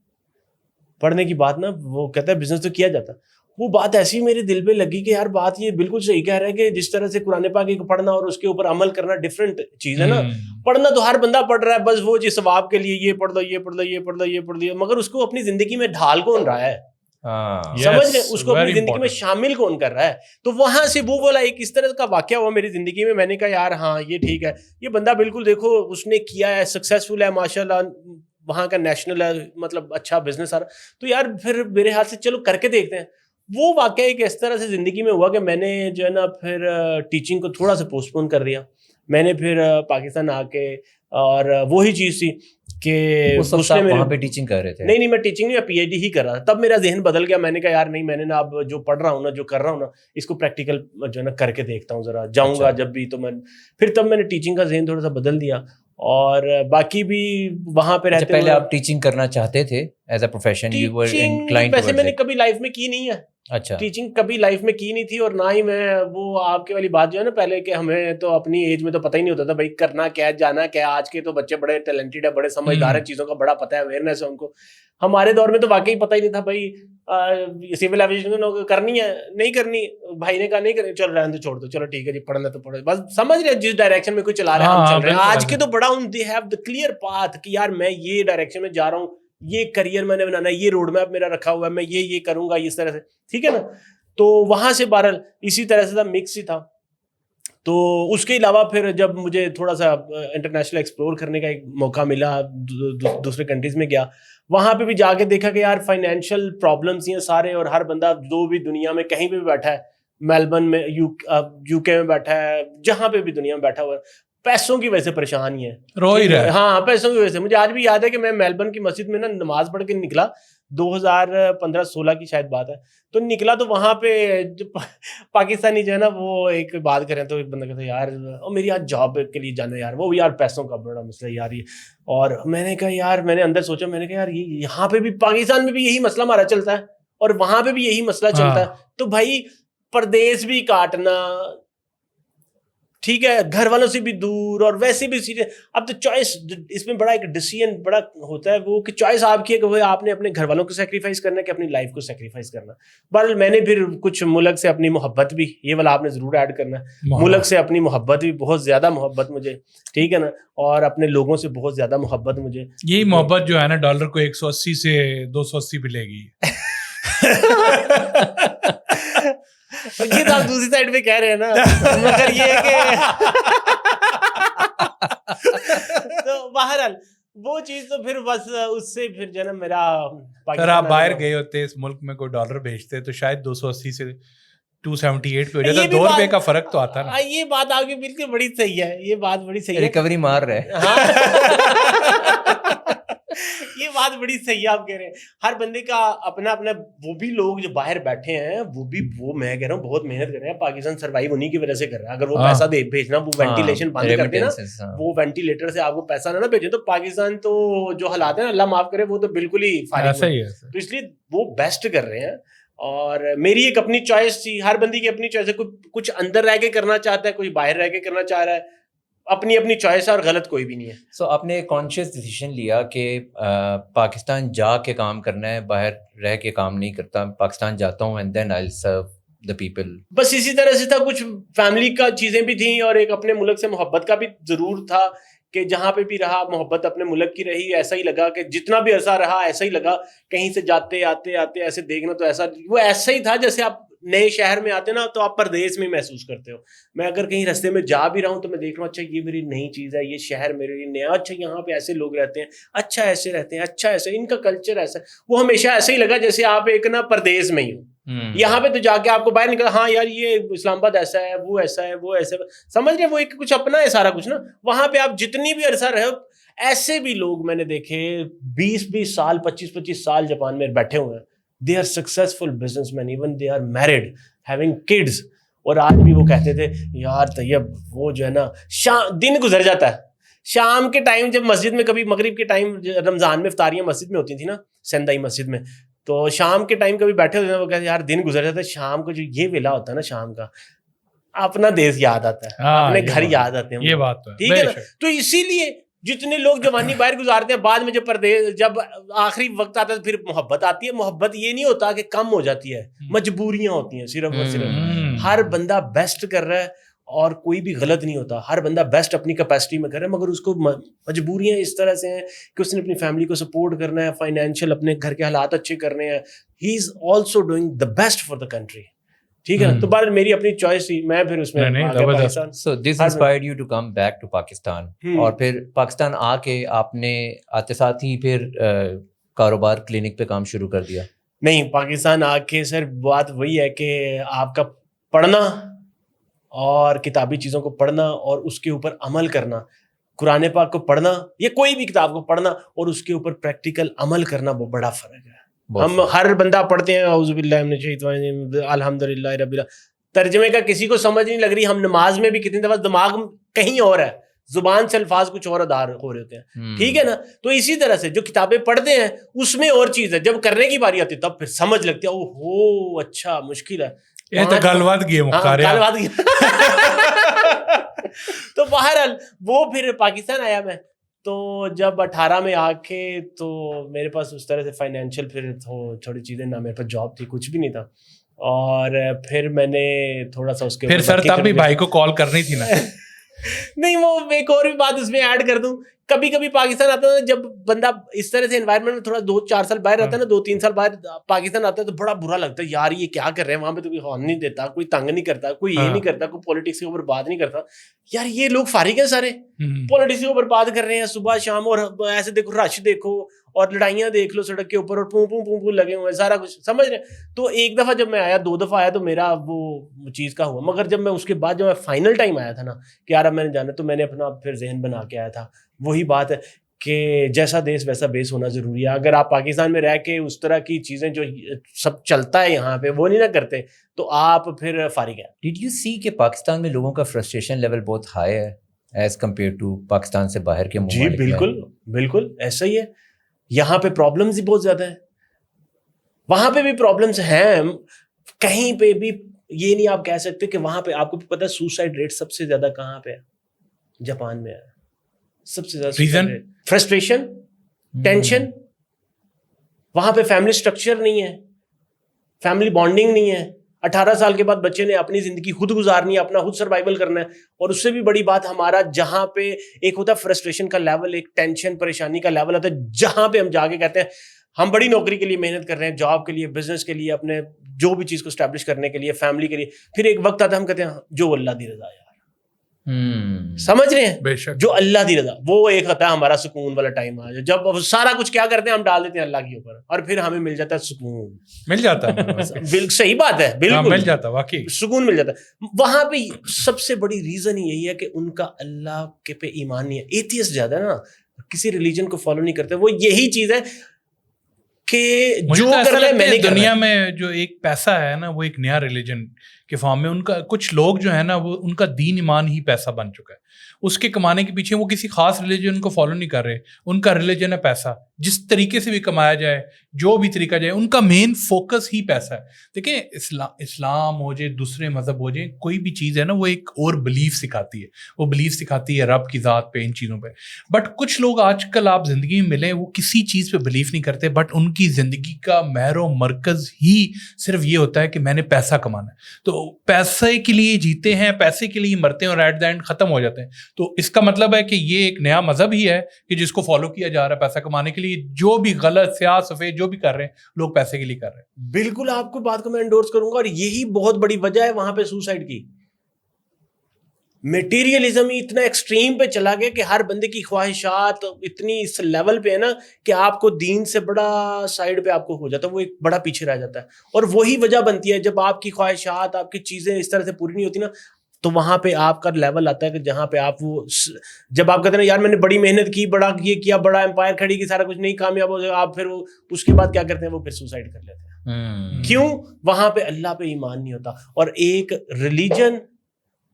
پڑھنے کی بات نا, وہ کہتا ہے بزنس تو کیا جاتا ہے. وہ بات ایسی میرے دل پہ لگی کہ یار بات یہ بالکل صحیح کہہ رہا ہے کہ جس طرح سے قرآن پاک کو پڑھنا اور اس کے اوپر عمل کرنا ڈفرینٹ چیز ہے نا. پڑھنا تو ہر بندہ پڑھ رہا ہے بس وہ جی ثواب کے لیے یہ پڑھ لو یہ پڑھ لو یہ پڑھ لو یہ پڑھ لو, مگر اس کو اپنی زندگی میں ڈھال کون رہا ہے, سمجھ رہے, اس کو اپنی زندگی میں شامل کون کر رہا ہے. تو وہاں سے وہ بولا ایک اس طرح کا واقعہ ہوا میری زندگی میں. میں نے کہا یار ہاں یہ ٹھیک ہے, یہ بندہ بالکل دیکھو اس نے کیا ہے, سکسیزفل ہے ماشاء اللہ, وہاں کا نیشنل ہے, مطلب اچھا بزنس آ رہا. تو یار پھر میرے ہاتھ سے چلو کر کے دیکھتے ہیں. وہ واقعہ ایک اس طرح سے زندگی میں ہوا کہ میں نے جو ہے نا پھر ٹیچنگ کو تھوڑا سا پوسٹ پون کر دیا. میں نے پھر پاکستان آ کے, اور وہی چیز تھی کہ وہاں پہ ٹیچنگ کر رہے تھے. نہیں میں ٹیچنگ نہیں, میں پی ایچ ڈی ہی کر رہا تھا. تب میرا ذہن بدل گیا, میں نے کہا یار نہیں, میں نے نا اب جو پڑھ رہا ہوں نا, جو کر رہا ہوں نا, اس کو پریکٹیکل جو ہے نا کر کے دیکھتا ہوں, ذرا جاؤں گا جب بھی. تو میں پھر تب میں نے ٹیچنگ کا ذہن تھوڑا سا بدل دیا, اور باقی بھی وہاں پہ رہتے. پہلے آپ ٹیچنگ کرنا چاہتے تھے ایز اے پروفیشن؟ ویسے میں نے کبھی لائف میں کی نہیں ہے. اچھا, ٹیچنگ کبھی لائف میں کی نہیں تھی, اور نہ ہی میں وہ آپ کے والی بات جو ہے نا پہلے کہ ہمیں تو اپنی ایج میں تو پتہ ہی نہیں ہوتا تھا بھائی کرنا کیا ہے, جانا کیا ہے. آج کے تو بچے بڑے ٹیلنٹڈ ہے, بڑے سمجھدار ہیں, چیزوں کا بڑا پتہ ہے, اویئرنیس ہے ان کو. ہمارے دور میں تو واقعی پتہ ہی نہیں تھا بھائی سول ایویشن کرنی ہے نہیں کرنی. بھائی نے کہا نہیں کرنی, چلو رہنے دو, چھوڑ دو, چلو ٹھیک ہے جی, پڑھنا تو پڑھو, بس سمجھ رہے جس ڈائریکشن میں کوئی چلا رہا ہے ہم چل رہے ہیں. آج کے تو بڑا they have the clear path کہ یار میں یہ ڈائریکشن میں جا رہا ہوں, یہ کریئر میں نے بنانا ہے, یہ روڈ میپ میرا رکھا ہوا ہے, میں یہ کروں گا اس طرح سے, ٹھیک ہے نا. تو وہاں سے بہرحال اسی طرح سے مکس ہی تھا. تو اس کے علاوہ پھر جب مجھے تھوڑا سا انٹرنیشنل ایکسپلور کرنے کا ایک موقع ملا, دوسرے کنٹریز میں گیا, وہاں پہ بھی جا کے دیکھا کہ یار فائنینشیل پرابلمس ہی ہیں سارے, اور ہر بندہ جو بھی دنیا میں کہیں پہ بھی بیٹھا ہے, میلبرن میں, یو کے میں بیٹھا ہے, جہاں پہ بھی دنیا میں بیٹھا ہوا ہے, پیسوں کی وجہ سے پریشان ہی ہے, رو ہی رہا ہے. ہاں پیسوں کی وجہ سے. مجھے آج بھی یاد ہے کہ میں میلبرن کی مسجد میں نا نماز پڑھ کے نکلا, 2015-16 کی شاید بات ہے. تو نکلا تو وہاں پہ جو پاکستانی جو ہے نا وہ ایک بات کریں تو ایک بندہ کہتا ہے یار میری آج جاب کے لیے جانا ہے یار, وہ یار پیسوں کا بڑا مسئلہ ہے یار یہ. اور میں نے کہا یار, میں نے اندر سوچا, میں نے کہا یار یہاں پہ بھی پاکستان میں بھی یہی مسئلہ ہمارا چلتا ہے اور وہاں پہ بھی یہی مسئلہ چلتا ہے. تو بھائی پردیس بھی کاٹنا, ٹھیک ہے, گھر والوں سے بھی دور, اور ویسے بھی سیدھے. اب تو چوائس اس میں بڑا ایک ڈیسیژن بڑا ہوتا ہے وہ کہ چوائس آپ کی ہے کہ وہ آپ نے اپنے گھر والوں کو سیکریفائز کرنا ہے کہ اپنی لائف کو سیکریفائز کرنا. بہرحال میں نے پھر کچھ ملک سے اپنی محبت بھی, یہ والا آپ نے ضرور ایڈ کرنا ہے, ملک سے اپنی محبت بھی, بہت زیادہ محبت مجھے, ٹھیک ہے نا, اور اپنے لوگوں سے بہت زیادہ محبت مجھے. یہی محبت جو ہے نا ڈالر کو 180 سے 280 پہ لے گی. یہ تو آپ دوسری سائڈ پہ کہہ رہے ہیں نا, مگر یہ کہ تو بہرحال وہ چیز تو پھر بس اس سے پھر جو نا میرا اگر آپ باہر گئے ہوتے اس ملک میں کوئی ڈالر بھیجتے تو شاید 280 سے 278 پہ ہو جاتا, 2 روپے کا فرق تو آتا نا. یہ بات آپ کی بالکل بڑی صحیح ہے, یہ بات بڑی صحیح ہے, ریکوری مار رہے. یہ بات بڑی صحیح آپ کہہ رہے ہیں. ہر بندے کا اپنا اپنا, وہ بھی لوگ جو باہر بیٹھے ہیں وہ بھی, وہ میں کہہ رہا ہوں بہت محنت کر رہے ہیں. پاکستان سروائیو انہیں کی وجہ سے کر رہا ہے. اگر وہ پیسہ دے بھیجنا, وہ وینٹیلیشن بند کر دینا, وہ وینٹیلیٹر سے آپ کو پیسہ نہ بھیجے, تو پاکستان تو جو حالات ہیں اللہ معاف کرے وہ تو بالکل ہی فارغ ہے. تو اس لیے وہ بیسٹ کر رہے ہیں. اور میری ایک اپنی چوائس تھی, ہر بندی کی اپنی چوائس ہے. کچھ اندر رہ کے کرنا چاہتا ہے, کوئی باہر رہ کے کرنا چاہ رہا ہے. اپنی اپنی چوائس ہے اور غلط کوئی بھی نہیں ہے. سو آپ نے کانشیس ڈیسیژن لیا کہ پاکستان جا کے کام کرنا ہے, باہر رہ کے کام نہیں کرتا, پاکستان جاتا ہوں and then I will serve the people. بس اسی طرح سے تھا, کچھ فیملی کا چیزیں بھی تھیں اور ایک اپنے ملک سے محبت کا بھی ضرور تھا کہ جہاں پہ بھی رہا محبت اپنے ملک کی رہی. ایسا ہی لگا کہ جتنا بھی عرصہ رہا ایسا ہی لگا, کہیں سے جاتے آتے آتے ایسے دیکھنا تو ایسا وہ ایسا ہی تھا جیسے آپ نئے شہر میں آتے نا تو آپ پردیس میں محسوس کرتے ہو. میں اگر کہیں رستے میں جا بھی رہا ہوں تو میں دیکھ رہا ہوں اچھا یہ میری نئی چیز ہے, یہ شہر میرے لیے نیا, اچھا یہاں پہ ایسے لوگ رہتے ہیں, اچھا ایسے رہتے ہیں, اچھا ایسے ان کا کلچر ایسا. وہ ہمیشہ ایسا ہی لگا جیسے آپ ایک نا پردیس میں ہی ہو. یہاں پہ تو جا کے آپ کو باہر نکلا, ہاں یار یہ اسلام آباد ایسا ہے, وہ ایسا ہے, وہ ایسا ہے, سمجھ رہے, وہ ایک کچھ اپنا ہے سارا کچھ نا. وہاں پہ آپ جتنی بھی عرصہ رہے, ایسے بھی لوگ میں نے دیکھے 20 سال 25 سال جاپان میں بیٹھے ہوئے ہیں. They are successful businessman, even they are married, having kids. اور آج بھی وہ کہتے تھے یار طیب وہ جو ہے نا دن گزر جاتا ہے, شام کے ٹائم جب مسجد میں کبھی مغرب کے ٹائم رمضان میں افطاریاں مسجد میں ہوتی تھی نا, سندائی مسجد میں, تو شام کے ٹائم کبھی بیٹھے ہوتے ہیں وہ کہتے ہیں یار دن گزر جاتا ہے, شام کو جو یہ ویلا ہوتا ہے نا شام کا, اپنا دیش یاد آتا ہے, اپنے گھر یاد آتے ہیں. یہ بات ٹھیک ہے نا. تو اسی لیے جتنے لوگ جوانی باہر گزارتے ہیں بعد میں جب آخری وقت آتا ہے پھر محبت آتی ہے. محبت یہ نہیں ہوتا کہ کم ہو جاتی ہے, مجبوریاں ہوتی ہیں صرف اور صرف. ہر بندہ بیسٹ کر رہا ہے اور کوئی بھی غلط نہیں ہوتا, ہر بندہ بیسٹ اپنی کیپیسٹی میں کر رہا ہے, مگر اس کو مجبوریاں اس طرح سے ہیں کہ اس نے اپنی فیملی کو سپورٹ کرنا ہے, فائنینشیل اپنے گھر کے حالات اچھے کرنے ہیں. He is also doing the best for the country. ٹھیک ہے نا. تو بار میری اپنی چوائس تھی, میں پھر اس میں Pakistan. So this inspired you to come back to Pakistan. اور پھر پاکستان آ کے آپ نے آتے ساتھ ہی پھر کاروبار کلینک پہ کام شروع کر دیا؟ نہیں, پاکستان آ کے سر بات وہی ہے کہ آپ کا پڑھنا اور کتابی چیزوں کو پڑھنا اور اس کے اوپر عمل کرنا, قرآن پاک کو پڑھنا یا کوئی بھی کتاب کو پڑھنا اور اس کے اوپر پریکٹیکل عمل کرنا وہ بڑا فرق ہے. ہم ہر بندہ پڑھتے ہیں اعوذ باللہ من الشیطان الرجیم الحمدللہ رب العالمین, ترجمے کا کسی کو سمجھ نہیں لگ رہی. ہم نماز میں بھی کتنی دفعہ دماغ کہیں اور ہے, زبان سے الفاظ کچھ اور ادا ہو رہے ہوتے ہیں. ٹھیک ہے نا. تو اسی طرح سے جو کتابیں پڑھتے ہیں اس میں اور چیز ہے, جب کرنے کی باری آتی ہے تب پھر سمجھ لگتی ہے, او ہو اچھا مشکل ہے. یہ تو گلوات کی ہے. تو بہرحال وہ پھر پاکستان آیا میں, تو جب 18 میں آ کے تو میرے پاس اس طرح سے فائنینشیل پھر تھوڑی چیزیں نہ, میرے پاس جاب تھی, کچھ بھی نہیں تھا. اور پھر میں نے تھوڑا سا اس کے پھر سر تب بھی بھائی کو کال کرنی تھی نا. نہیں, وہ ایک اور بھی بات اس میں ایڈ کر دوں, کبھی کبھی پاکستان آتا ہے جب بندہ اس طرح سے انوائرمنٹ میں تھوڑا 2-4 سال باہر رہتا ہے نا, 2-3 سال باہر پاکستان آتا ہے تو بڑا برا لگتا ہے یار یہ کیا کر رہے ہیں, وہاں پہ تو کوئی ہارن نہیں دیتا, کوئی تنگ نہیں کرتا, کوئی یہ نہیں کرتا, کوئی پولیٹکس کے اوپر بات نہیں کرتا. یار یہ لوگ فارغ ہیں سارے, پولیٹکس کے اوپر بات کر رہے ہیں صبح شام, اور ایسے دیکھو رش دیکھو اور لڑائیاں دیکھ لو سڑک کے اوپر, اور پوں پوں پوں پوں لگے ہوئے ہیں, سارا کچھ سمجھ رہے ہیں. تو ایک دفعہ جب میں آیا, 2 دفعہ آیا تو میرا وہ چیز کا ہوا, مگر جب میں اس کے بعد جب میں فائنل ٹائم آیا تھا نا کہ یار اب میں نے جانا, تو میں نے اپنا پھر ذہن بنا کے آیا تھا. وہی بات ہے کہ جیسا دیش ویسا بیس ہونا ضروری ہے. اگر آپ پاکستان میں رہ کے اس طرح کی چیزیں جو سب چلتا ہے یہاں پہ وہ نہیں نہ کرتے تو آپ پھر فارغ ہیں. ڈیڈ یو سی کہ پاکستان میں لوگوں کا فرسٹریشن لیول بہت ہائی ہے ایز کمپیئر ٹو پاکستان سے باہر کے ممالک؟ جی بالکل بالکل ایسا ہی ہے. یہاں پہ پرابلمز ہی بہت زیادہ ہیں, وہاں پہ بھی پرابلمز ہیں, کہیں پہ بھی یہ نہیں آپ کہہ سکتے کہ وہاں پہ. آپ کو پتہ ہے سوسائڈ ریٹ سب سے زیادہ کہاں پہ ہے؟ جاپان میں ہے سب سے زیادہ. Reason frustration, tension. وہاں پہ فیملی سٹرکچر نہیں ہے, فیملی بانڈنگ نہیں ہے. 18 سال کے بعد بچے نے اپنی زندگی خود گزارنی ہے, اپنا خود سروائیول کرنا ہے. اور اس سے بھی بڑی بات ہمارا جہاں پہ ایک ہوتا ہے فرسٹریشن کا لیول, ایک ٹینشن پریشانی کا لیول ہوتا ہے, جہاں پہ ہم جا کے کہتے ہیں ہم بڑی نوکری کے لیے محنت کر رہے ہیں, جاب کے لیے, بزنس کے لیے, اپنے جو بھی چیز کو اسٹیبلش کرنے کے لیے, فیملی کے لیے. پھر ایک وقت آتا ہے ہم کہتے ہیں جو اللہ دی رضا. سمجھ رہے ہیں, جو اللہ دی رضا, وہ ایک ہوتا ہے ہمارا سکون والا ٹائم. آ جائے جب سارا کچھ کیا کرتے ہیں ہم ڈال دیتے ہیں اللہ کے اوپر, اور پھر ہمیں مل جاتا ہے سکون. مل جاتا ہے بالکل صحیح بات ہے, بالکل مل جاتا ہے, واقعی سکون مل جاتا ہے. وہاں پہ سب سے بڑی ریزن یہی ہے کہ ان کا اللہ کے پہ ایمان نہیں ہے. ایتھیسٹ زیادہ ہے نا, کسی ریلیجن کو فالو نہیں کرتے. وہ یہی چیز ہے کہ جو دنیا میں جو ایک پیسہ ہے نا, وہ ایک نیا ریلیجن کے فارم میں ان کا, کچھ لوگ جو ہے نا وہ ان کا دین ایمان ہی پیسہ بن چکا ہے. اس کے کمانے کے پیچھے وہ کسی خاص ریلیجن کو فالو نہیں کر رہے, ان کا ریلیجن ہے پیسہ, جس طریقے سے بھی کمایا جائے, جو بھی طریقہ جائے, ان کا مین فوکس ہی پیسہ ہے. دیکھیں اسلام ہو جائے, دوسرے مذہب ہو جائیں, کوئی بھی چیز ہے نا وہ ایک اور بلیف سکھاتی ہے, وہ بلیف سکھاتی ہے رب کی ذات پہ, ان چیزوں پہ. بٹ کچھ لوگ آج کل آپ زندگی میں ملیں وہ کسی چیز پہ بلیف نہیں کرتے, بٹ ان کی زندگی کا محور و مرکز ہی صرف یہ ہوتا ہے کہ میں نے پیسہ کمانا ہے. تو پیسے کے لیے جیتے ہیں, پیسے کے لیے مرتے ہیں, اور ایٹ دا اینڈ ختم ہو جاتے ہیں. تو اس کا مطلب ہے کہ یہ ایک نیا مذہب ہی ہے کہ جس کو فالو کیا جا رہا ہے پیسہ کمانے کے لیے. جو بھی غلط سیاہ سفید جو بھی کر رہے ہیں لوگ پیسے کے لیے کر رہے ہیں. بالکل آپ کو بات کو میں انڈورس کروں گا, اور یہی بہت بڑی وجہ ہے وہاں پہ سوسائڈ کی. میٹیریلزم اتنا ایکسٹریم پہ چلا گیا کہ ہر بندے کی خواہشات اتنی اس لیول پہ ہے نا کہ آپ کو دین سے بڑا سائڈ پہ آپ کو ہو جاتا ہے, وہ ایک بڑا پیچھے رہ جاتا ہے. اور وہی وجہ بنتی ہے جب آپ کی خواہشات, آپ کی چیزیں اس طرح سے پوری نہیں ہوتی نا, تو وہاں پہ آپ کا لیول آتا ہے کہ جہاں پہ آپ وہ, جب آپ کہتے ہیں یار میں نے بڑی محنت کی, بڑا یہ کیا, بڑا امپائر کھڑی کی, سارا کچھ نہیں کامیاب ہو گیا, آپ پھر وہ اس کے بعد کیا کرتے ہیں, وہ پھر سوسائڈ کر لیتے ہیں. کیوں؟ وہاں پہ اللہ پہ ایمان نہیں ہوتا. اور ایک ریلیجن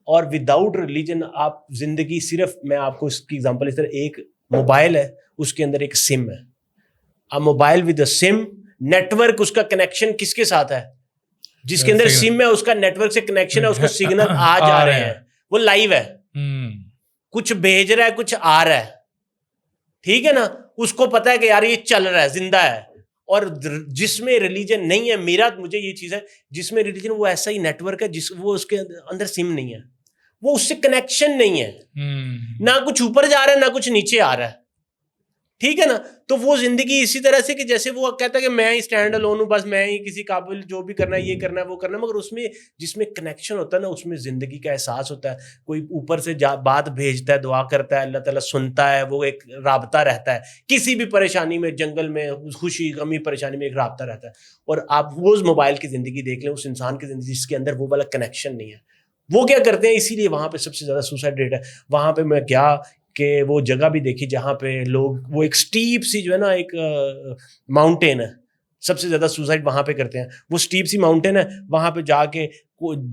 اور وداؤٹ ریلیجن آپ زندگی, صرف میں آپ کو اس کی ایگزامپل اس طرح, ایک موبائل ہے, اس کے اندر ایک سم ہے, اب mobile with a sim, network اس کا کنیکشن کس کے ساتھ ہے, جس کے اندر سم ہے اس کا نیٹورک سے کنیکشن ہے, اس کو سگنل آ جا رہے ہیں, وہ لائیو ہے, کچھ بھیج رہا ہے, کچھ آ رہا ہے, ٹھیک ہے نا, اس کو پتا ہے کہ یار یہ چل رہا ہے, زندہ ہے. اور جس میں ریلیجن نہیں ہے, مجھے یہ چیز ہے, جس میں ریلیجن وہ ایسا ہی نیٹورک ہے وہ اس کے اندر سم نہیں ہے, وہ اس سے کنیکشن نہیں ہے, نہ کچھ اوپر جا رہا ہے نہ کچھ نیچے آ رہا ہے, ٹھیک ہے نا. تو وہ زندگی اسی طرح سے کہ جیسے وہ کہتا ہے کہ میں ہی اسٹینڈ الون ہوں, بس میں ہی کسی قابل, جو بھی کرنا ہے یہ کرنا ہے وہ کرنا ہے, مگر اس میں جس میں کنیکشن ہوتا ہے نا, اس میں زندگی کا احساس ہوتا ہے, کوئی اوپر سے بات بھیجتا ہے, دعا کرتا ہے, اللہ تعالیٰ سنتا ہے, وہ ایک رابطہ رہتا ہے, کسی بھی پریشانی میں, جنگل میں, خوشی غمی پریشانی میں ایک رابطہ رہتا ہے. اور آپ وہ اس موبائل کی زندگی دیکھ لیں, اس انسان کی زندگی جس کے اندر وہ والا کنیکشن نہیں ہے, وہ کیا کرتے ہیں, اسی لیے وہاں پہ سب سے زیادہ سوسائڈ ریٹ ہے. وہاں پہ میں کیا کہ وہ جگہ بھی دیکھی جہاں پہ لوگ, وہ ایک سٹیپ سی جو ہے نا ایک ماؤنٹین ہے, سب سے زیادہ سوسائڈ وہاں پہ کرتے ہیں. وہ سٹیپ سی ماؤنٹین ہے, وہاں پہ جا کے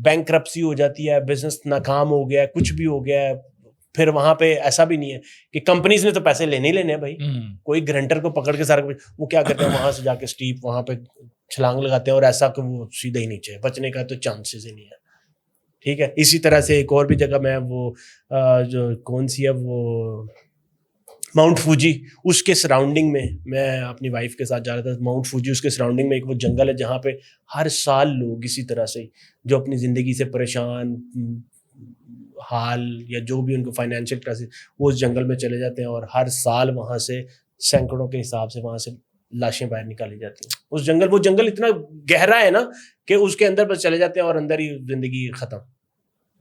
بینکرپسی ہو جاتی ہے, بزنس ناکام ہو گیا ہے, کچھ بھی ہو گیا ہے. پھر وہاں پہ ایسا بھی نہیں ہے کہ کمپنیز نے تو پیسے لینے ہی لینے ہیں بھائی, کوئی گرنٹر کو پکڑ کے سارا وہ کیا کرتے ہیں, وہاں سے جا کے سٹیپ وہاں پہ چھلانگ لگاتے ہیں, اور ایسا کہ وہ سیدھا ہی نیچے, بچنے کا تو چانسز ہی نہیں ہے, ٹھیک ہے. اسی طرح سے ایک اور بھی جگہ میں وہ جو کون سی ہے وہ ماؤنٹ فوجی, اس کے سراؤنڈنگ میں اپنی وائف کے ساتھ جا رہا تھا. ماؤنٹ فوجی اس کے سراؤنڈنگ میں ایک وہ جنگل ہے جہاں پہ ہر سال لوگ اسی طرح سے جو اپنی زندگی سے پریشان حال یا جو بھی ان کو فائنینشیل کرائسس, وہ اس جنگل میں چلے جاتے ہیں, اور ہر سال وہاں سے سینکڑوں کے حساب سے وہاں سے لاشیں باہر نکالی جاتی ہیں. اس جنگل, وہ جنگل اتنا گہرا ہے نا کہ اس کے اندر بس چلے جاتے ہیں اور اندر ہی زندگی ختم,